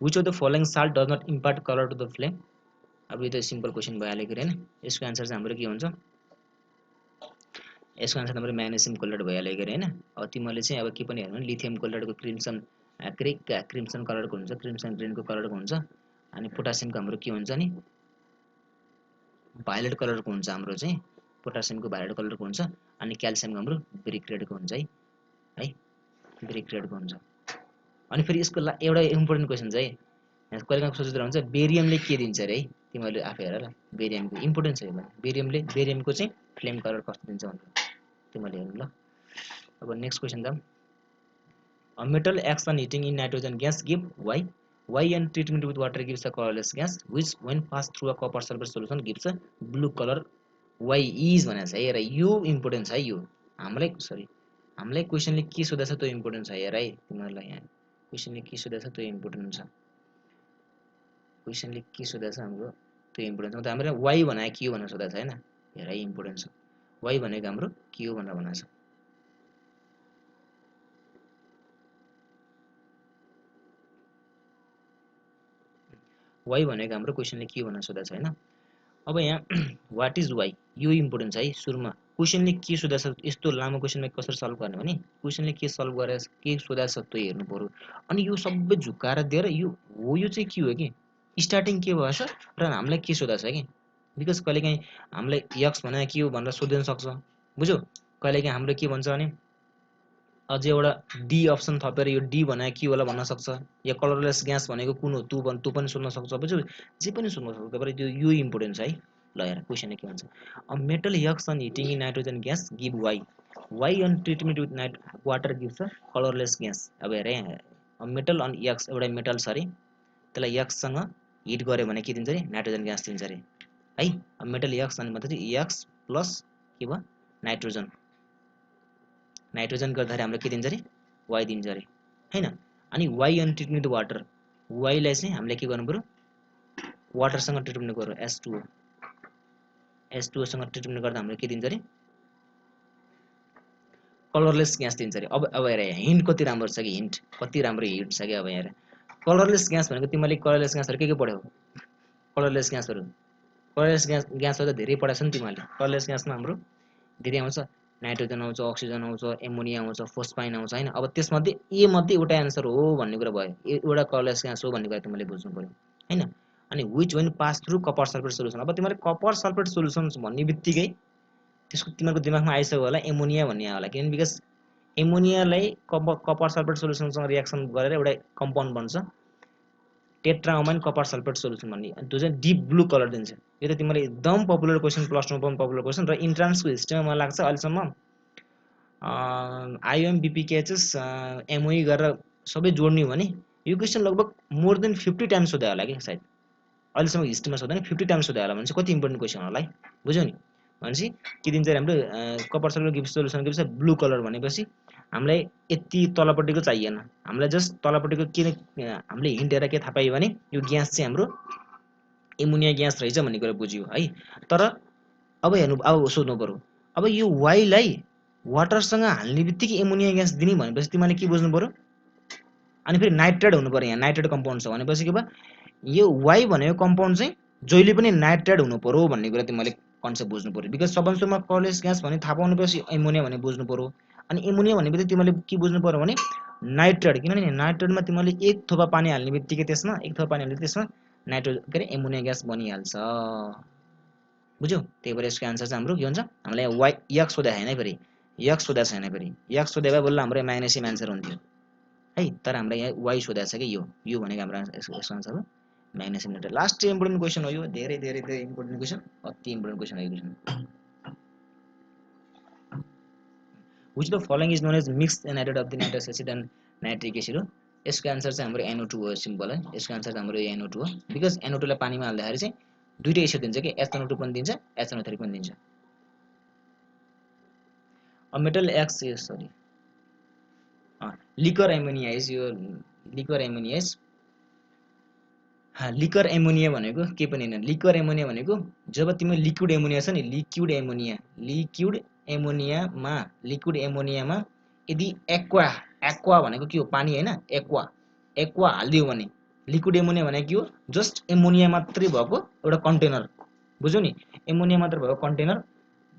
which of the following salt does not impart color to the flame अब यो त सिम्पल क्वेशन भइहाल्यो के हैन यसको आन्सर चाहिँ हाम्रो के हुन्छ यसको आन्सर हाम्रो म्याग्नेसियम क्लोराइड भइहाल्यो के हैन अब तिमीहरुले चाहिँ अब के पनि हेर्नु लिथियम क्लोराइडको क्रिम्सन कलरको हुन्छ क्रिम्सन ग्रीनको कलरको हुन्छ अनि पोटासियमको हाम्रो के हुन्छ नि भायोलेट कलरको हुन्छ हाम्रो चाहिँ पोटासियमको भायोलेट कलरको हुन्छ अनि क्याल्सियमको हाम्रो ब्रिक रेडको हुन्छ है ब्रिक रेडको हुन्छ अनि फेरि यसको एउटा इम्पोर्टेन्ट क्वेशन छ है कहिलेकाहीँ सोचिदिएर हुन्छ बेरियमले के दिन्छ रे है तिमीहरुले आफै हेर ल बेरियमको इम्पोर्टेन्ट छ यो बेरियमको चाहिँ फ्लेम कलर कस्तो दिन्छ भनेर तिमीहरुले हेर्नु ल अब नेक्स्ट क्वेशन जाम a metal acts on heating in nitrogen gas give why and treatment with water gives a colorless gas which when passed through a copper sulfur solution gives a blue color why is भनेको छ हेर यो important छ यो हामीलाई क्वेशनले के सोधेछ त्यो important छ हेर है तिमीहरुलाई यहाँ क्वेशनले के सोधेछ त्यो इम्पोर्टेन्ट छ क्वेशनले के सोधेछ हाम्रो त्यो इम्पोर्टेन्ट छ मतलब हाम्रो why भनेको के हो भनेर सोधेछ हैन हेर है इम्पोर्टेन्ट छ why भनेको हाम्रो के हो भनेर भनेको छ वाइ भनेको हाम्रो क्वेशनले के भनेर सोधेछ हैन अब यहाँ व्हाट इज वाइ यो इम्पोर्टेन्ट छ है सुरुमा क्वेशनले के सोधेछ यस्तो लामो क्वेशनमा कसरी सल्भ गर्ने भने क्वेशनले के सल्भ गरेछ के सोधेछ त्यो हेर्नु पर्यो अनि यो सबै झुकाएर दिएर यो चाहिँ के हो कि स्टार्टिङ के भएछ र हामीलाई के सोधेछ कि बिकज कहिलेकाहीँ हामीलाई यक्स भनेको के हो भनेर सोधिन सक्छ बुझ्यौ कहिलेकाहीँ हाम्रो के भन्छ भने अझै एउटा डी अप्सन थपेर यो डी भनेको के होला भन्न सक्छ, या कलरलेस ग्यास भनेको कुन हो त्यो पनि सोध्न सक्छ। बुझ्यो, जे पनि सोध्न सक्छ तपाईँ, त्यो यो इम्पोर्टेन्ट छ है। ल हेर क्वेसनले के भन्छ, a metal acts on heating in nitrogen gas give Y on treatment with water gives a colourless gas. अब हेर यहाँ मेटल अन यक्स, एउटा मेटल छ अरे, त्यसलाई यक्ससँग हिट गऱ्यो भने के दिन्छ अरे, नाइट्रोजन ग्यास दिन्छ अरे है। अब मेटल यक्स अनि मतलब यक्स प्लस के भयो नाइट्रोजन, नाइट्रोजन गर्दाखेरि हाम्रो के दिन्छ अरे, वाइ दिन्छ अरे हैन। अनि वाइ अन ट्रिटमेन्ट वाटर, वाइलाई चाहिँ हामीले के गर्नु पर्यो, वाटरसँग ट्रिटमेन्ट गर्यो, H2O, H2O सँग ट्रिटमेन्ट गर्दा हाम्रो के दिन्छ अरे, कलरलेस ग्यास दिन्छ अरे। अब हेर हिन्ट कति राम्रो छ कि, हिन्ट कति राम्रो हिन्ट छ कि। अब हेर कलरलेस ग्यास भनेको तिमीले कलरलेस ग्यासहरू के पढ्यौ, कलरलेस ग्यासहरू, कलरलेस ग्यासहरू त धेरै पढाएको छ नि तिमीले। कलरलेस ग्यासमा हाम्रो धेरै आउँछ, नाइट्रोजन आउँछ, अक्सिजन आउँछ, एमोनिया आउँछ, फोस्फाइन आउँछ हैन। अब त्यसमध्ये ए मध्ये एउटा एन्सर हो भन्ने कुरा भयो, एउटा कलरलेस ग्यास हो भन्ने कुरा तिमीले बुझ्नु पर्यो हैन। अनि which when pass through copper sulphate solution, अब तिमीले कपर सल्फेट सोल्युसन भन्ने बित्तिकै त्यसको तिमीहरूको दिमागमा आइसक्यो होला एमोनिया भन्ने आयो होला, किनभने बिकज एमोनियालाई कपर सल्फेट सोल्युसनसँग रिएक्सन गरेर एउटा कम्पाउन्ड बन्छ टेट्राअमाइन कपर सल्फेट सोल्युसन भन्ने, त्यो चाहिँ डिप ब्लू कलर दिन्छ। यो त तिमीले एकदम पपुलर क्वेसन, प्लस 2 मा पनि पपुलर क्वेसन र इन्ट्रान्सको हिस्ट्रीमा मलाई लाग्छ अहिलेसम्म आइओएम बिपिकेएचएस एमओई गरेर सबै जोड्ने हो भने यो क्वेसन लगभग मोर देन 50 टाइम्स सोध्यो होला कि सायद, अहिलेसम्म हिस्ट्रीमा सोध्दा नि 50 टाइम्स सोध्यो होला भने चाहिँ कति इम्पोर्टेन्ट क्वेसन होला है। बुझ्यौ नि, भनेपछि के दिन्छ हाम्रो copper sulphate give solution gives blue colour भनेपछि हामीलाई यति तलपट्टिको चाहिएन, हामीलाई जस्ट तलपट्टिको के हामीले हिन्ट दिएर के थाहा पायो भने यो ग्यास चाहिँ हाम्रो एमोनिया ग्यास रहेछ भन्ने कुरा बुझ्यो है। तर अब हेर्नु, अब सोध्नु पर्यो, अब यो वाइलाई वाटरसँग हाल्ने बित्तिकै एमोनिया ग्यास दिने भनेपछि तिमीले के बुझ्नु पर्यो, अनि फेरि नाइट्रेट हुनु पर्यो, यहाँ नाइट्रेट कम्पाउन्ड छ भनेपछि के भयो, यो वाइ भनेको कम्पाउन्ड चाहिँ जहिले पनि नाइट्रेट हुनु पर्यो भन्ने कुरा तिमीले कन्सेप्ट बुझ्नु पर्यो। बिकज सबभन्दा सुरुमा कलरलेस ग्यास भने थाहा पाउनुपर्छ एमोनिया भने बुझ्नु पर्यो, अनि एमोनिया भनेपछि तिमीले के बुझ्नु पर्यो भने नाइट्रेट, किनभने नाइट्रेटमा तिमीले एक थोपा पानी हाल्ने बित्तिकै त्यसमा एक थोपा पानी हाल्ने त्यसमा नाइट्रोजन के अरे एमोनिया ग्यास बनिहाल्छ। बुझ्यौ, त्यही भएर यसको एन्सर चाहिँ हाम्रो के हुन्छ, हामीलाई वाइ यक्स सोधेको छैन फेरि, यक्स सोधेको छैन फेरि, यक्स सोधे भए बल्ल हाम्रो म्याग्नेसियम एन्सर हुन्थ्यो है। तर हामीलाई यहाँ वाइ सोधेको छ कि यो भनेको हाम्रो यसको एन्सर हो magnesium nitrate. Last important question हो यो, धेरै धेरै धेरै इम्पोर्टेन्ट क्वेसन, अति इम्पोर्टेन्ट क्वेसन हो यो question. Which the following is known as mixed anhydride of the nitrous acid and nitric acid हो। यसको एन्सर चाहिँ हाम्रो NO2 हो, सिम्पल है। यसको एन्सर चाहिँ हाम्रो NO2 हो, बिकज NO2 लाई पानीमा हाल्दाखेरि चाहिँ दुईटै एसिड दिन्छ कि, HNO2 पनि दिन्छ, HNO3 पनि दिन्छ। A metal ex sorry liquor ammonia is, यो liquor ammonia is, liquor ammonia भनेको के पनि होइन, लिकर एमोनिया भनेको जब तिमी लिक्विड एमोनिया छ नि, लिक्विड एमोनियामा यदि एक्वा भनेको के हो, पानी होइन, एक्वा हालिदियो भने लिक्विड एमोनिया भनेको के हो, जस्ट एमोनिया मात्रै भएको एउटा कन्टेनर। बुझ्यौ नि, एमोनिया मात्र भएको कन्टेनर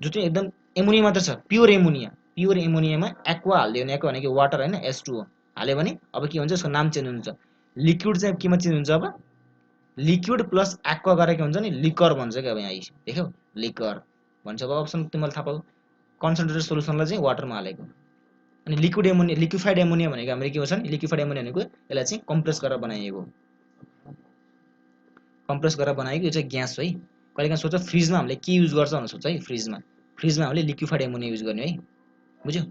जो चाहिँ एकदम एमोनिया मात्र छ, प्योर एमोनियामा एक्वा हालिदियो भने, एक्वा भनेको वाटर होइन, H2O हाल्यो भने अब के हुन्छ, यसको नाम चेन्ज हुन्छ, लिक्विड चाहिँ केमा चेन्ज हुन्छ, अब लिक्विड प्लस एक्वा गरेको हुन्छ नि, लिकर भन्छ कि। अब यहाँ देख्यौ लिकर भन्छ। अब अप्सन तिमीले थाहा पाऊ, कन्सन्ट्रेटेड सोल्युसनलाई चाहिँ वाटरमा हालेको, अनि लिक्विड एमोनिया लिक्विफाइड एमोनिया भनेको हाम्रो के हो छ नि, लिक्विफाइड एमोनिया भनेको यसलाई चाहिँ कम्प्रेस गरेर बनाइएको, कम्प्रेस गरेर बनाइएको यो चाहिँ ग्यास हो है। कहिलेकाहीँ सोच फ्रिजमा हामीले के युज गर्छ भनेर सोच है, फ्रिजमा हामीले लिक्विफाइड एमोनिया युज गर्ने है। बुझ्यौ,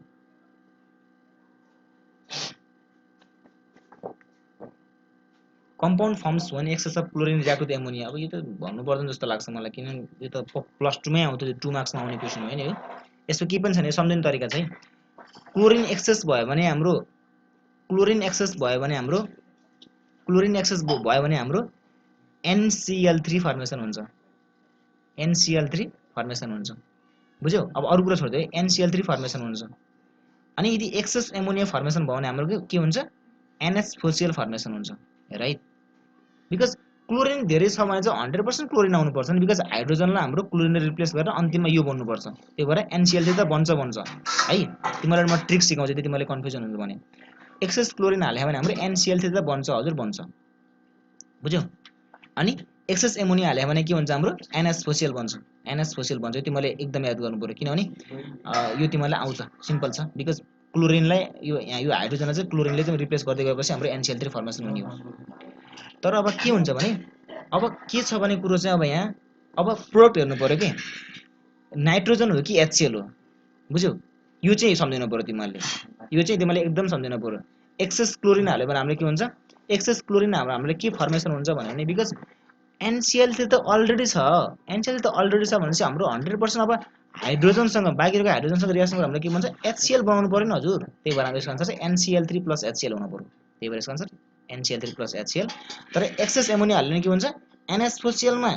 compound forms one excess of chlorine react with ammonia. अब यो त भन्नु पर्दैन जस्तो लाग्छ मलाई, किनभने यो त प्लस 2 मै आउँथ्यो, 2 मार्क्समा आउने क्वेसन हो हैन यो। यसको के पनि छैन, सम्झिने तरिका चाहिँ क्लोरिन एक्सेस भयो भने हाम्रो NCl3 फर्मेसन हुन्छ, NCl3 फर्मेसन हुन्छ। बुझ्यौ, अब अरु कुरा छोड्दै NCl3 फर्मेसन हुन्छ। अनि यदि एक्सेस एमोनिया फर्मेसन भयो भने हाम्रो के हुन्छ, NH4Cl फर्मेसन हुन्छ, राइट। बिकज क्लोरिन धेरै छ भने चाहिँ 100% क्लोरिन आउनुपर्छ नि, बिकज हाइड्रोजनलाई हाम्रो क्लोरिनले रिप्लेस गरेर अन्तिममा यो बन्नुपर्छ, त्यही भएर NCl3 त बन्छ है। तिमीलाई म ट्रिक सिकाउँछु यदि तिमीले कन्फ्युजन हुन्छ भने, एक्सेस क्लोरिन हाल्यो भने हाम्रो NCl3 त बन्छ, हजुर बन्छ। बुझ्यौ, अनि एक्सेस एमोनिया हाल्यो भने के हुन्छ, हाम्रो NH4Cl बन्छ, तिमीले एकदम याद गर्नु पर्यो, किनभने यो तिमीलाई आउँछ, सिम्पल छ। बिकज क्लोरिनलाई यो यहाँ यो हाइड्रोजनलाई चाहिँ क्लोरिनले चाहिँ रिप्लेस गर्दै गएपछि हाम्रो NCl3 फर्मेसन हुने हो। तर अब के हुन्छ भने अब के छ भने कुरो चाहिँ अब यहाँ अब प्रोडक्ट हेर्नु पर्यो कि नाइट्रोजन हो कि HCl हो, बुझ्यौ? यो चाहिँ सम्झिनु पर्यो तिमीहरूले, यो चाहिँ तिमीले एकदम सम्झिनु पर्यो। एक्सेस क्लोरिन हाल्यो भने हाम्रो के हुन्छ, एक्सेस क्लोरिन हाम्रो के फर्मेसन हुन्छ भने बिकज NCl3 त अलरेडी छ, NCl त अलरेडी छ भनेपछि हाम्रो 100% अब हाइड्रोजनसँग बाँकी रहेको हाइड्रोजनसँग रिएक्सन गरेर हामीले के भन्छ HCl बनाउनु पर्यो नि हजुर। त्यही भएर यसको आन्सर चाहिँ NCl3 + HCl हुनु पर्यो। त्यही भएर यसको आन्सर NCl3 + HCl। तर एक्सेस एमोनिया हाल्यो भने के हुन्छ NH4Cl मा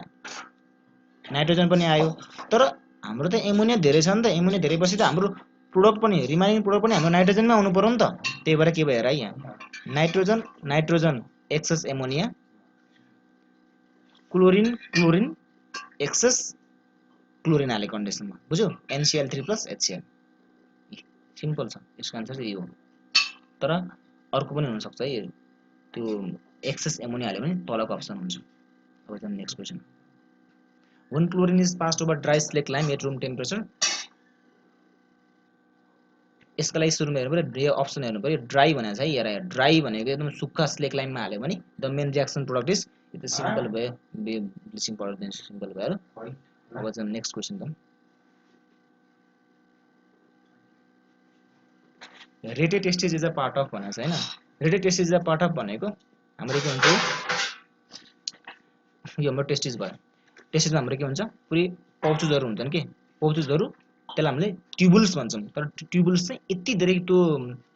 नाइट्रोजन पनि आयो। तर हाम्रो त एमोनिया धेरै छ नि त, एमोनिया धेरै पछि त हाम्रो प्रोडक्ट पनि रिमाइनिङ प्रोडक्ट पनि हाम्रो नाइट्रोजनमै आउनु पर्यो नि त। त्यही भएर के भयो र यहाँ nitrogen nitrogen excess ammonia chlorine chlorine excess chlorine हाले कन्डिसनमा, बुझ्यौ? NCl3 + HCl सिम्पल छ, यसको आन्सर चाहिँ यो हो। तर अर्को पनि हुन सक्छ है, त्यो एक्सेस एमोनिया हाल्यो भने तलको अप्सन हुन्छ। अब चाहिँ next question, when chlorine is passed over dry slake lime at room temperature, यसका लागि सुरुमा हेर्नु पर्यो यो अप्सन हेर्नु पर्यो ड्राई भनेको छ है, हेर ड्राई भनेको एकदम सुक्खा स्लेक लाइममा हाल्यो भने the main reaction product is, यो त सिम्पल भयो, ब्लिचिङ पाउडर दिन्छ सिम्पल भयो। अब चाहिँ नेक्स्ट क्वेशन त रेटेड टेस्टेज इज अ पार्ट अफ भनेको छ हैन। रेटेड टेस्टेज इज अ पार्ट अफ भनेको हाम्रो के हुन्छ, यो हाम्रो टेस्टेज भयो। टेस्टेजमा हाम्रो के हुन्छ पुरै पाउचेसहरु हुन्छन् के, पाउचेसहरु त्यसलाई हामीले ट्युबुल्स भन्छौँ। तर ट्युबुल्स चाहिँ यति धेरै त्यो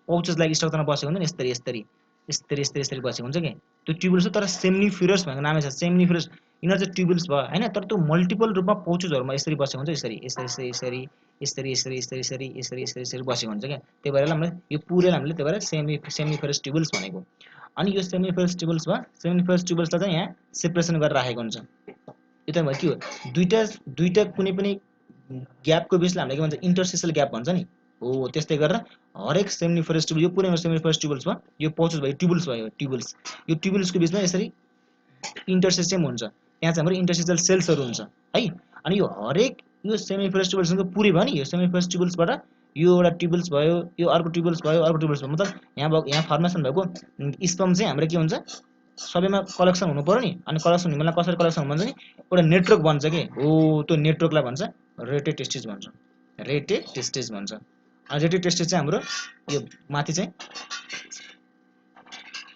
पाउचेसलाई स्ट्रक्चरमा बसेको हुन्छ नि, यसरी यसरी यसरी यसरी यसरी बसेको हुन्छ के, त्यो ट्युबुल्स हो। तर सेम्निफिरस भनेको नामै छ, सेम्निफिरस यिनीहरू चाहिँ ट्युबुल्स भयो हैन। तर त्यो मल्टिपल रूपमा पाउचेसहरुमा यसरी बसेको हुन्छ, यसरी यसरी यसरी यसरी यसरी यसरी यसरी यसरी यसरी यसरी यसरी बसेको हुन्छ क्या। त्यही भएर हामीले यो पुरैलाई हामीले त्यही भएर सेम्निफिरस ट्युबुल्स भनेको। अनि यो सेम्निफिरस ट्युबुल्स भयो, सेम्निफिरस ट्युबुल्सलाई चाहिँ यहाँ सेपरेसन गरेर राखेको हुन्छ। यो त भयो के हो, दुईटा कुनै पनि ग्यापको बिचलाई हामीले के भन्छ इन्टरसेसल ग्याप भन्छ नि हो। त्यस्तै गरेर हरेक सेम्निफिरस ट्युबुल, यो पुरै सेम्निफिरस ट्युबुल्स भयो, यो पाउचेस भयो, ट्युबुल्स भयो, ट्युबुल्स यो ट्युबुल्सको बिचमा यसरी इन्टरसेक्सन हुन्छ, त्यहाँ चाहिँ हाम्रो इन्टरसेसल सेल्सहरु हुन्छ है। अनि यो हरेक यो सेमिफेरस ट्युबल्सको पुरै भयो नि, यो सेमिफेरस ट्युबल्सबाट यो एउटा ट्युबल्स भयो, यो अर्को ट्युबल्स भयो, अर्को ट्युबल्स भयो, मतलब यहाँ फर्मेसन भएको स्पर्म चाहिँ हाम्रो के हुन्छ सबैमा कलेक्सन हुनु पर्यो नि। अनि कलेक्सन हुनेलाई कसरी कलेक्सन हुन्छ नि, एउटा नेटवर्क बन्छ के हो, त्यो नेटवर्कलाई भन्छ रेटेड टेस्टेज भन्छ, रेटेड टेस्टेज भन्छ। अनि रेटेड टेस्टेज चाहिँ हाम्रो यो माथि चाहिँ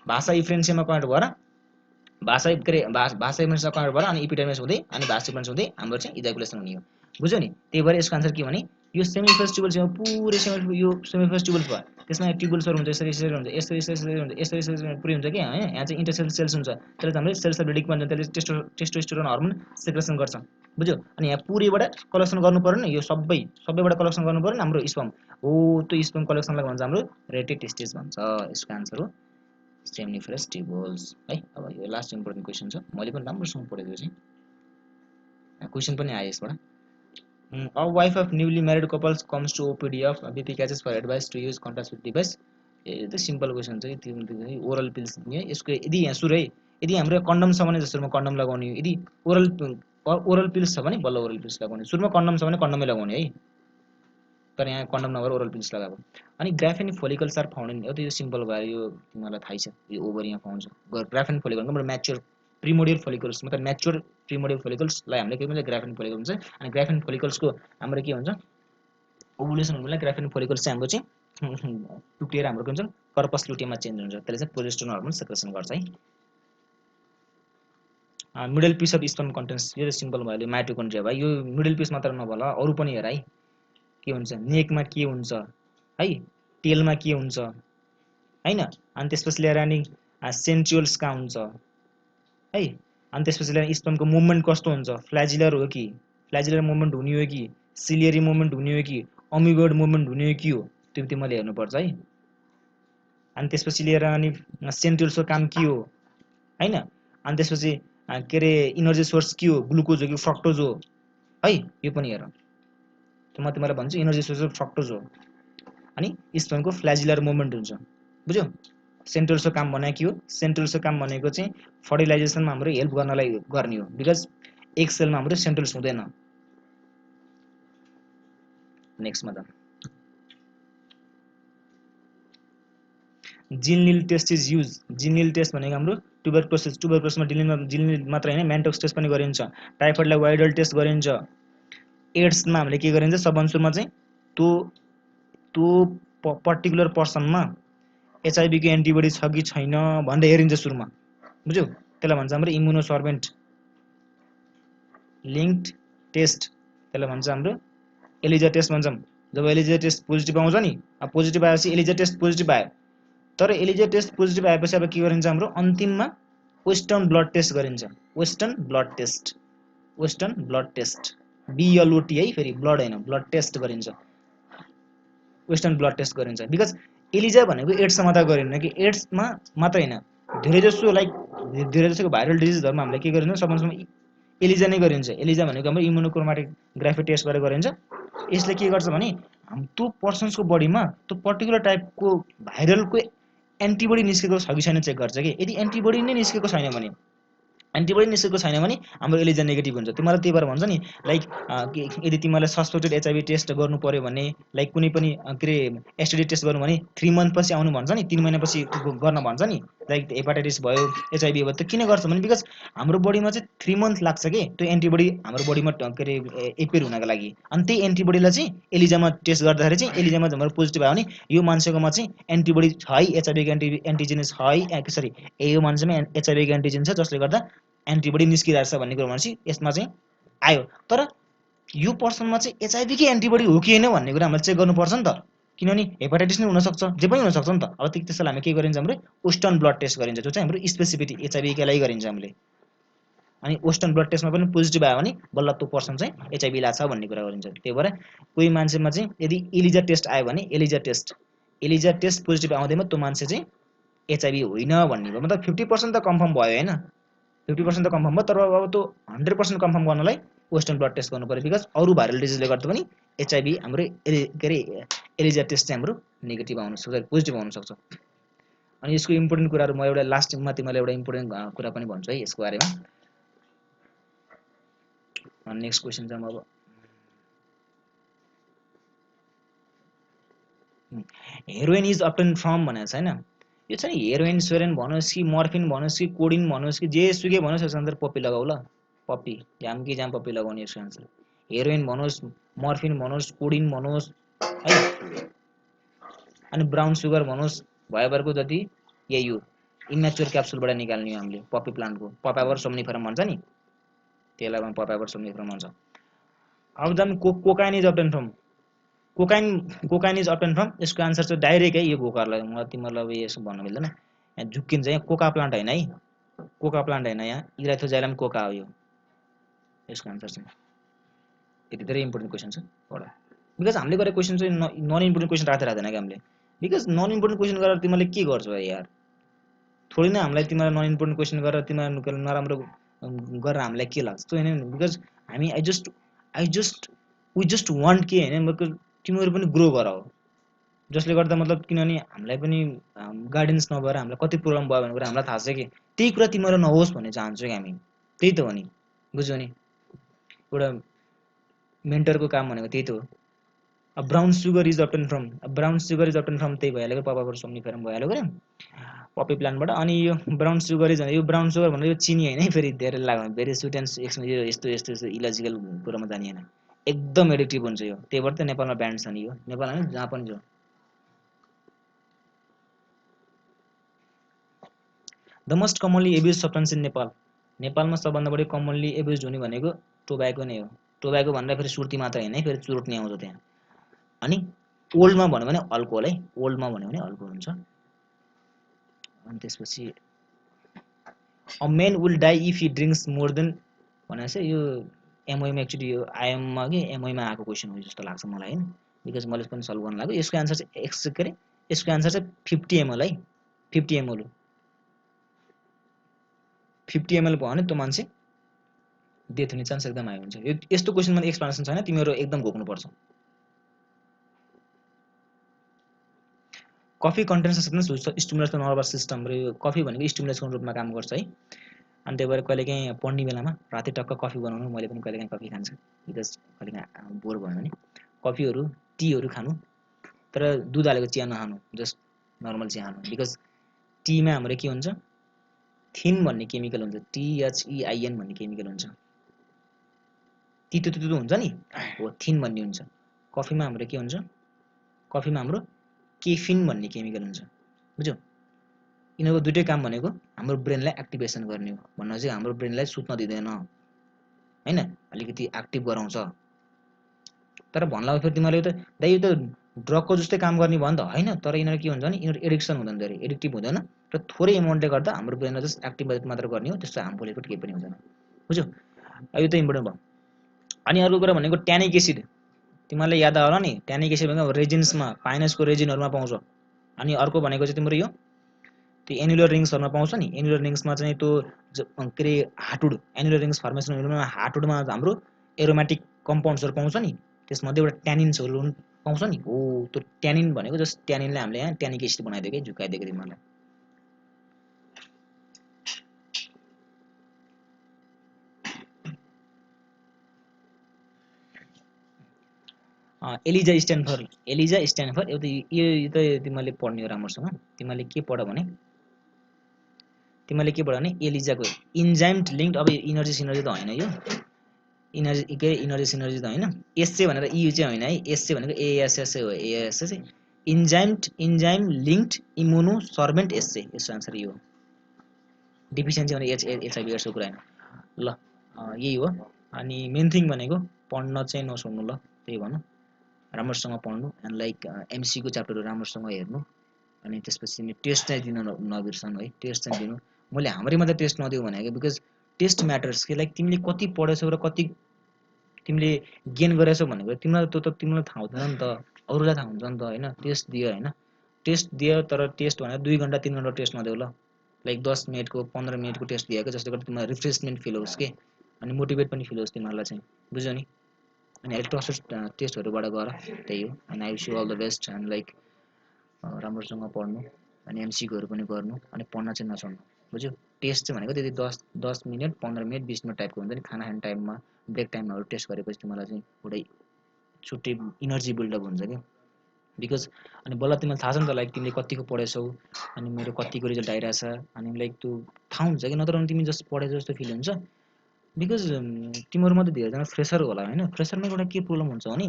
भाषा इफ्रेन्सियममा कनेक्ट भएर भाषा इफ्रेन्सियममा कनेक्ट भएर अनि इपिडर्मिस हुँदै अनि भाषा इफ्रेन्स हुँदै हाम्रो चाहिँ इजाकुलेसन हुने हो, बुझ्यौ नि? त्यही भएर यसको आन्सर के भने यो सेमिफेरस ट्युबल्स पुरै यो सेमिफेरस ट्युबल्स भयो, त्यसमा ट्युबल्सहरु हुन्छ, यसरी यसरी हुन्छ, यसरी यसरी यसरी हुन्छ, यसरी यसरी पुरै हुन्छ के हैन। यहाँ चाहिँ इन्टरसेल सेल्स हुन्छ, त्यसले चाहिँ हामीले सेल ब्लिडिङ भन्छ, त्यसले टेस्टोस्टेरोन हार्मोन सेक्रेसन गर्छ, बुझ्यौ? अनि यहाँ पुरैबाट कलेक्सन गर्नु पर्यो नि, यो सबैबाट कलेक्सन गर्नु पर्यो नि हाम्रो स्पर्म हो। त्यो स्पर्म कलेक्सनलाई भन्छ हाम्रो रेटेड टेस्टेज भन्छ। यसको आन्सर हो सेम्निफेरस ट्युबल्स है। अब यो लास्ट इम्पोर्टेन्ट क्वेशन छ, मैले पनि राम्रोसँग पढेको चाहिँ क्वेशन पनि आयो यसबाट। A wife of newly married couples comes to OPD of BP catches for advice to use contraceptive device. यो त सिम्पल क्वेशन छ, त्यो ओरल पिल्स दिने। यसको यदि यहाँ सुरु है, यदि हाम्रो कन्डम छ भने सुरुमा कन्डम लगाउने, यदि ओरल पिल्स छ भने बल्ल ओरल पिल्स लगाउने, सुरुमा कन्डम छ भने कन्डमै लगाउने है। तर यहाँ कन्डम नभएर ओरल पिल्स लगाएको। अनि ग्राफेन फोलिकल्स आर फाउन्ड इन, यो त यो सिम्पल भयो, यो तिमीलाई थाहै छ, यो ओभरीमा पाउँछ। ग्राफेन फोलिकल मतलब म्याच्योर प्रिमोडियल फोलिकल्स, मतलब म्याच्योर प्रिमोडियल फोलिकल्सलाई हामीले के भन्छ ग्राफेन फोलिकल भन्छ। अनि ग्राफेन फोलिकल्सको हाम्रो के हुन्छ ओभुलेसन हुनुलाई ग्राफेन फोलिकल्स चाहिँ हाम्रो चाहिँ टुटेर हाम्रो के हुन्छ कर्पस लुटियममा चेन्ज हुन्छ, त्यसले चाहिँ प्रोजेस्टेरोन हार्मोन सेक्रेसन गर्छ है। Middle piece of sperm contents, यो त सिम्पल भयो, माइटोकोन्ड्रिया भयो। यो मिडल पिस मात्र नभला अरू पनि हेर है, के हुन्छ नेकमा के हुन्छ है, टेलमा के हुन्छ हैन। अनि त्यसपछि लिएर अनि सेन्ट्रियोल्स कहाँ हुन्छ है। अनि त्यसपछि लिएर स्पर्मको मुभमेन्ट कस्तो हुन्छ, फ्ल्याजिलर हो कि, फ्ल्याजिलर मुभमेन्ट हुने हो कि, सिलियरी मुभमेन्ट हुने हो कि, अमिगोइड मुभमेन्ट हुने हो कि हो, त्यो मैले हेर्नुपर्छ है। अनि त्यसपछि लिएर अनि सेन्ट्रियोल्सको काम के हो हैन। अनि त्यसपछि के अरे इनर्जी सोर्स के हो, ग्लुकोज हो कि फ्रक्टोज हो है, यो पनि हेर। म तिमीलाई भन्छु इनर्जी सोर्स फ्रक्टोज हो। अनि स्पर्मको फ्ल्याजिलर मुभमेन्ट हुन्छ, बुझ्यौ? सेन्ट्रियोल्सको काम भनेको के हो, सेन्ट्रियोल्सको काम भनेको चाहिँ फर्टिलाइजेसनमा हाम्रो हेल्प गर्नलाई गर्ने हो, बिकज एक सेलमा हाम्रो सेन्ट्रियोल्स हुँदैन। नेक्स्टमा त जिनलिल टेस्ट इज युज जिनलिल टेस्ट भनेको हाम्रो ट्युबरक्लोसिसमा जिनलिल मात्र होइन म्यान्टोक्स टेस्ट पनि गरिन्छ टाइफोइडलाई वाइडल टेस्ट गरिन्छ एड्समा हामीले के गरिन्छ सबभन्दा सुरुमा चाहिँ त्यो त्यो पर्टिकुलर पर्सनमा एचआइभीको एन्टिबडी छ कि छैन भनेर हेरिन्छ सुरुमा बुझ्यौ त्यसलाई भन्छ हाम्रो इम्युनोसर्भेन्ट लिङ्क्ड टेस्ट त्यसलाई भन्छ हाम्रो एलिजा टेस्ट भन्छौँ जब एलिजा टेस्ट पोजिटिभ आउँछ नि अब पोजिटिभ आएपछि एलिजा टेस्ट पोजिटिभ आयो तर एलिजा टेस्ट पोजिटिभ आएपछि अब के गरिन्छ हाम्रो अन्तिममा वेस्टर्न ब्लड टेस्ट गरिन्छ वेस्टर्न ब्लड टेस्ट बिएलओटी है फेरि ब्लड होइन ब्लड टेस्ट गरिन्छ वेस्टर्न ब्लड टेस्ट गरिन्छ बिकज एलिजा भनेको एड्समा मात्र गरिन्न कि एड्समा मात्र होइन धेरै जसोको भाइरल डिजिजहरूमा हामीले के गरिन्छ सबभन्दा एलिजा नै गरिन्छ एलिजा भनेको हाम्रो इम्युनोक्रोमाटोग्राफी टेस्ट गरेर गरिन्छ यसले के गर्छ भने त्यो पर्सन्सको बडीमा त्यो पर्टिकुलर टाइपको भाइरलको एन्टिबडी निस्केको छ कि छैन चेक गर्छ कि यदि एन्टिबडी नै निस्केको छैन भने हाम्रो एलिजा नेगेटिभ हुन्छ तिमीलाई त्यही भएर भन्छ नि लाइक यदि तिमीलाई सस्पेक्टेड एचआइभी टेस्ट गर्नु पर्यो भने लाइक कुनै पनि के अरे एसटिडी टेस्ट गर्नु भने 3 मन्थ पछि आउनु भन्छ नि 3 महिनापछि गर्न भन्छ नि लाइक हेपाटाइटिस भयो एचआइभी भयो त किन गर्छ भने बिकज हाम्रो बडीमा चाहिँ 3 मन्थ लाग्छ कि त्यो एन्टिबडी हाम्रो बडीमा के अरे एपेयर हुनको लागि अनि त्यही एन्टिबडीलाई चाहिँ एलिजामा टेस्ट गर्दाखेरि चाहिँ एलिजामा हाम्रो पोजिटिभ आयो भने यो मान्छेकोमा चाहिँ एन्टिबडी छ है एचआइभी एन्टिजेन छ है सरी यो मान्छेमा एचआइभी एन्टिजेन छ जसले गर्दा एन्टिबडी निस्किरहेछ भन्ने कुरो भनेपछि यसमा चाहिँ आयो तर यो पर्सनमा चाहिँ एचआइभीकै एन्टिबडी हो कि होइन भन्ने कुरा हामीले चेक गर्नुपर्छ नि त किनभने हेपाटाइटिस नै हुनसक्छ जे पनि हुनसक्छ नि त अब त्यसलाई हामी के गरिन्छ हाम्रो वेस्टर्न ब्लड टेस्ट गरिन्छ जो चाहिँ हाम्रो स्पेसिफिटी एचआइभीकै लागि गरिन्छ हामीले अनि वेस्टर्न ब्लड टेस्टमा पनि पोजिटिभ आयो भने बल्ल त्यो पर्सन चाहिँ एचआइभी ला छ भन्ने कुरा गरिन्छ त्यही भएर कोही मान्छेमा चाहिँ यदि एलिजा टेस्ट आयो भने एलिजा टेस्ट पोजिटिभ आउँदैमा त्यो मान्छे चाहिँ एचआइभी होइन भन्ने भयो मतलब 50% त कन्फर्म भयो होइन 50% त कन्फर्म भयो तर अब त्यो 100% कन्फर्म गर्नलाई वेस्टर्न ब्लड टेस्ट गर्नु पर्यो बिकज अरू भाइरल डिजिजले गर्दा पनि एचआइभी हाम्रो के अरे एलिजा टेस्ट चाहिँ हाम्रो नेगेटिभ आउन सक्छ पोजिटिभ आउन सक्छ अनि यसको इम्पोर्टेन्ट कुराहरू म एउटा लास्टमा तिमीलाई एउटा इम्पोर्टेन्ट कुरा पनि भन्छु है यसको बारेमा नेक्स्ट क्वेसन चाहिँ अब हेरोइन इज अप्टेन फ्रम भनेको छ हैन यो चाहिँ हेरोइन सेरोइन भनोस् कि मर्फिन भनोस् कि कोडिन भनोस् कि जे सुकै भनोस् यसको आन्सर पप्पी लगाऊ ल पप्पी जाम कि जाम पप्पी लगाउने यसको आन्सर हेरोइन भनोस् मर्फिन भनोस् कोडिन भनोस् है अनि ब्राउन सुगर भनोस् भयभरको जति यही हो इम्याच्योर क्याप्सुलबाट निकाल्ने हो हामीले पप्पी प्लान्टको पपावर सोम्निफेरम भन्छ नि त्यसलाई पपावर सोम्निफेरम भन्छ अब जाम cocaine is obtained from cocaine is obtained from यसको आन्सर चाहिँ डाइरेक्ट है यो घोकाहरूलाई म तिमीहरूलाई अब यसो भन्नु मिल्दैन यहाँ झुक्किन्छ यहाँ कोका प्लान्ट होइन है कोका प्लान्ट होइन यहाँ इराथोजाइलम कोका हो यो यसको आन्सर चाहिँ यति धेरै इम्पोर्टेन्ट क्वेसन छ पढ बिकज हामीले गरेको क्वेसन चाहिँ नन इम्पोर्टेन्ट क्वेसन राख्दै राख्दैन कि हामीले बिकज नन इम्पोर्टेन्ट क्वेसन गरेर तिमीले के गर्छौ यार थोरै नै हामीलाई तिमीलाई नन इम्पोर्टेन्ट क्वेसन गरेर तिमीलाई नराम्रो गरेर हामीलाई के लाग्छ त्यो होइन बिकज हामी वी जस्ट वान्ट के होइन तिमीहरू पनि ग्रो गर हो जसले गर्दा मतलब किनभने हामीलाई पनि गाइडेन्स नभएर हामीलाई कति प्रब्लम भयो भन्ने कुरा हामीलाई थाहा छ कि त्यही कुरा तिमीहरू नहोस् भन्ने चाहन्छु कि हामी त्यही त हो नि बुझ्यौ नि एउटा मेन्टरको काम भनेको त्यही त हो अब brown sugar is obtained from त्यही भइहाल्यो पपावर सोम्निफेरम भइहाल्यो गरे पप्पी प्लान्टबाट अनि यो ब्राउन सुगर इज यो ब्राउन सुगर भनेको यो चिनी होइन है फेरि धेरै लाग्यो भेरी स्विट एन्ड यो यस्तो इलोजिकल कुरोमा जाने होइन एकदम एडिक्टिभ हुन्छ यो त्यही भएर त नेपालमा ब्यान्ड छ नि यो नेपाल होइन जहाँ पनि छ the most commonly abuse substance in नेपालमा सबभन्दा बढी कमनली एब्युज हुने भनेको टोब्याको नै हो टोब्याको भन्दा फेरि सुर्ती मात्र होइन है फेरि चुरोट नै आउँछ त्यहाँ अनि ओल्डमा भन्यो भने अल्कोहल है ओल्डमा भन्यो भने अल्कोहल हुन्छ अनि त्यसपछि a man will die if he drinks more than भनेको चाहिँ यो एमओमा एक्चुअली यो आइएममा कि एमओमा आएको क्वेसन हो जस्तो लाग्छ मलाई होइन बिकज मैले पनि सल्भ गर्नु लाग्यो यसको आन्सर चाहिँ यसको आन्सर चाहिँ 50 ml है 50 ml हो 50 ml भयो भने त्यो मान्छे डेथ हुने चान्स एकदम हाई हुन्छ यस्तो क्वेसनमा एक्सप्लेनेसन छैन तिमीहरू एकदम घोक्नुपर्छ coffee contains stimulates the nervous system र यो कफी भनेको स्टिमुलेसनको रूपमा काम गर्छ है अनि त्यही भएर कहिलेकाहीँ पढ्ने बेलामा राति टक्क कफी बनाउनु मैले पनि कहिलेकाहीँ कफी खान्छु बिकज कहिलेकाहीँ बोर भयो भने कफीहरू टीहरू खानु तर दुध हालेको चिया नखानु जस्ट नर्मल चिया खानु बिकज टीमा हाम्रो के हुन्छ थिन भन्ने केमिकल हुन्छ THEIN भन्ने केमिकल हुन्छ तितो तितो हुन्छ नि हो थिन भन्ने हुन्छ कफीमा हाम्रो के हुन्छ कफीमा हाम्रो केफिन भन्ने केमिकल हुन्छ बुझ्यौ यिनीहरूको दुईटै काम भनेको हाम्रो ब्रेनलाई एक्टिभेसन गर्ने हो भन्न चाहिँ हाम्रो ब्रेनलाई सुत्न दिँदैन हैन अलिकति एक्टिभ गराउँछ तर भन्ला फेरि तिमीले त दाइ यो त ड्रगको जस्तै काम गर्ने भयो नि त हैन तर यिनीहरू के हुन्छ भने यिनीहरू एडिक्सन हुँदैन धेरै एडिक्टिभ हुँदैन र थोरै एमाउन्टले गर्दा हाम्रो ब्रेनलाई जस्ट एक्टिभ मात्र गर्ने हो त्यस्तो हार्मफुल इफेक्ट केही पनि हुँदैन बुझ्यौ यो त इम्पोर्टेन्ट भयो अनि अर्को कुरा भनेको ट्यानिक एसिड तिमीलाई याद होला नि ट्यानिक एसिड भनेको रेजिन्समा पाइनसको रेजिनहरुमा पाउँछ अनि अर्को भनेको चाहिँ तिम्रो यो त्यो एनुलर रिङ्सहरुमा पाउँछ नि एनुलर रिङ्समा चाहिँ त्यो के रे हार्टवुड एनुलर रिङ्स फर्मेसनहरुमा हार्टवुडमा हाम्रो एरोमेटिक कम्पाउन्ड्सहरु पाउँछ नि त्यसमध्ये एउटा ट्यानिन्सहरु पाउँछ नि हो त्यो ट्यानिन भनेको जस्ट ट्यानिनले हामीले यहाँ ट्यानिक एसिड बनाइदियो के झुकाइदिएको तिमीलाई एलिजा स्ट्यान्डफर यो त तिमीले पढ्ने हो राम्रोसँग तिमीले के पढ भने एलिजाको इन्जाइम्ड लिङ्क्ड अब इनर्जी सिनर्जी त हैन यो इनर्जी सिनर्जी त हैन एसए भनेर इ चाहिँ हैन है एसए भनेको एएसएस हो ASS enzyme linked immunosorbent SA यसको आन्सर यो डिफिसियन्सी भने एचआइभी एड्सको कुरा हैन ल यही हो अनि मेन थिङ भनेको पढ्न चाहिँ नछोड्नु ल त्यही भनौँ राम्रोसँग पढ्नु एन्ड लाइक एमसी को च्याप्टरहरु राम्रोसँग हेर्नु अनि त्यसपछि टेस्ट चाहिँ दिन नबिर्सनु है टेस्ट चाहिँ दिनु मैले हाम्रै मात्रै टेस्ट नदिउ भनेको बिकज टेस्ट म्याटर्स के लाइक तिमीले कति पढेछौ र कति तिमीले गेन गरेछौ भनेको तिमीलाई त्यो त तिमीलाई थाहा हुँदैन नि त अरूलाई थाहा हुन्छ नि त हैन टेस्ट दियो हैन टेस्ट दियो तर टेस्ट भनेर 2 घण्टा 3 घण्टा टेस्ट नदेऊ ल लाइक 10 मिनेटको 15 मिनेटको टेस्ट दिएको जसले गर्दा तिमीलाई रिफ्रेशमेन्ट फिल होस् के अनि मोटिभेट पनि फिल होस् तिमीलाई चाहिँ बुझ्यौ नि अनि अहिले ट्रस्टेड टेस्टहरुबाट गर त्यही हो अनि I wish you all the best and like राम्रोसँग पढ्नु अनि एमसीकोहरु पनि गर्नु अनि पढ्न चाहिँ नछोड्नु बुझ्यौ टेस्ट चाहिँ भनेको त्यति 10 मिनेट 15 मिनेट 20 मिनेट टाइपको हुन्छ नि खाना खाने टाइममा ब्रेक टाइमहरु टेस्ट गरेपछि तिमीलाई चाहिँ पुरै छुट्टै इनर्जी बिल्डअप हुन्छ के बिकज अनि बल्ल तिमीलाई थाहा छ नि त लाइक तिमीले कतिको पढेछौ अनि मेरो कतिको रिजल्ट आइरहेछ अनि लाइक त्यो थाहा हुन्छ कि नत्र तिमी जस्ट पढे जस्तो फिल हुन्छ बिकज तिमीहरु मध्ये धेरैजना फ्रेसर होला हैन फ्रेसरमा एउटा के प्रब्लम हुन्छ भने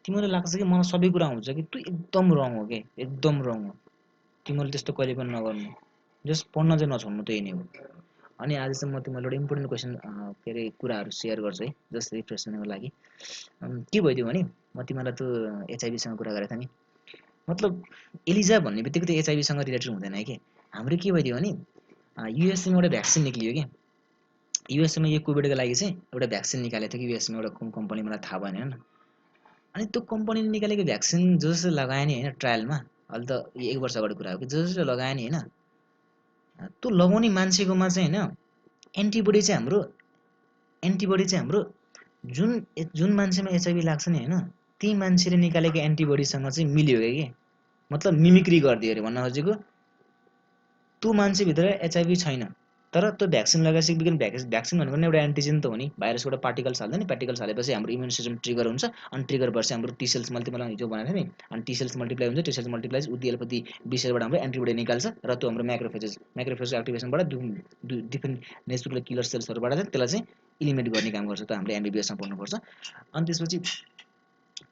तिमीलाई लाग्छ कि मलाई सबै कुरा हुन्छ कि त्यो एकदम रङ हो के एकदम रङ हो तिमीले त्यस्तो कहिले पनि नगर्नु जस्ट पढ्न चाहिँ नछोड्नु त्यही नै हो अनि आज चाहिँ म तिमीलाई एउटा इम्पोर्टेन्ट क्वेशन के रे कुराहरु शेयर गर्छु है जस्ट रिफ्रेसमेन्टको लागि के भइदियो भने म तिमीलाई त्यो एचआईभी सँग कुरा गरेको थिएँ नि मतलब एलिजा भन्ने बित्तिकै त्यो एचआईभी सँग रिलेटेड हुँदैन है के हाम्रो के भइदियो भने युएसए मा एउटा भ्याक्सिन निक्लियो के युएसए मा यो कोभिडको लागि चाहिँ एउटा भ्याक्सिन निकालेको थियो कि युएसए मा एउटा कुन कम्पनी मलाई थाहा भएन हैन अनि त्यो कम्पनीले निकालेको भ्याक्सिन जस लगाए नि हैन ट्रायलमा अहिले त 1 वर्ष अगाडि कुरा हो कि जस लगाए नि हैन त्यो लगाउने मान्छेकोमा चाहिँ हैन एन्टिबडी चाहिँ हाम्रो जुन मान्छेमा एचआईभी लाग्छ नि हैन ती मान्छेले निकालेको एन्टिबडीसँग चाहिँ मिल्यो के मतलब मिमिक्री गर्दियो अरे भन्न खोजेको त्यो मान्छे भित्र एचआईभी छैन तर त्यो भ्याक्सिन लगाएपछि बिकन भ्याक्सिन भनेको नि एउटा एन्टिजेन त हो नि भाइरसको एउटा पार्टिकल्स हाल्छ नि पार्टिकल्स हालेपछि हाम्रो इम्युन सिस्टम ट्रिगर हुन्छ अनि ट्रिगर भएपछि हाम्रो टी सेल्स मल्टिप्लाई हिजो भनेको थिएँ नि अनि टी सेल्स मल्टिप्लाई हुन्छ टी सेल्स मल्टिप्लाई उद्दीएलपति बिसेलबाट हाम्रो एन्टिबडी निकाल्छ र त्यो हाम्रो म्याक्रोफेज एक्टिभेसनबाट डिफरेन्ट नेचुरल किलर सेल्सहरुबाट चाहिँ त्यसलाई चाहिँ इलिमिनेट गर्ने काम गर्छ त हामीले एमबीबीएस मा पढ्नुपर्छ अनि त्यसपछि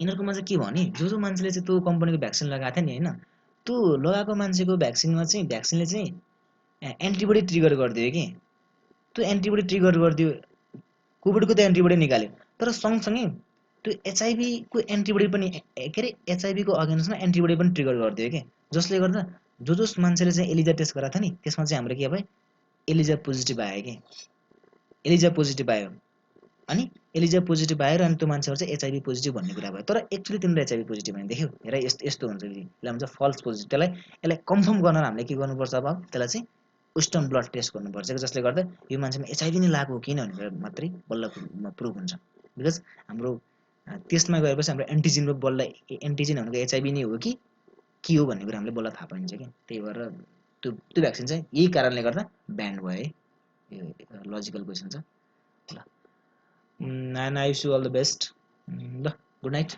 यिनीहरुकोमा चाहिँ के भने जो मान्छेले चाहिँ त्यो कम्पनीको भ्याक्सिन लगाएको थियो नि हैन त्यो लगाएको मान्छेको भ्याक्सिनमा चाहिँ भ्याक्सिनले चाहिँ एन्टिबडी ट्रिगर गरिदियो कि त्यो एन्टिबडी ट्रिगर गरिदियो कोभिडको त एन्टिबडी निकाल्यो तर सँगसँगै त्यो एचआईभी को एन्टिबडी पनि के रे एचआईभी को अगेन्स्टमा एन्टिबडी पनि ट्रिगर गरिदियो के जसले गर्दा जो मान्छेले चाहिँ एलिजा टेस्ट गराएको थियो नि त्यसमा चाहिँ हाम्रो के भयो एलिजा पोजिटिभ आयो के एलिजा पोजिटिभ आयो अनि एलिजा पोजिटिभ आएर अनि त्यो मान्छेहरु चाहिँ एचआईभी पोजिटिभ भन्ने कुरा भयो तर एक्चुअली तिम्रो एचआईभी पोजिटिभ हैन देख्यौ हेर यस्तो हुन्छ कि यसलाई भन्छ फल्स पोजिटिभ यसलाई कन्फर्म गर्न हामीले के गर्नुपर्छ अब त्यसलाई चाहिँ वेस्टर्न ब्लड टेस्ट गर्नुपर्छ जसले गर्दा यो मान्छेमा एचआईभी नै लाग्यो किन भनेर मात्रै बल्ल प्रुभ हुन्छ बिकज हाम्रो टेस्टमा गएपछि हाम्रो एन्टिजेन बल्ल एन्टिजेन भनेको एचआईभी नै हो कि के हो भन्ने कुरा हामीले बल्ल थाहा पाइन्छ के त्यही भएर त्यो भ्याक्सिन चाहिँ यही कारणले गर्दा ब्यान्ड भयो है यो लजिकल क्वेशन छ ल and I wish you all the best. Good night.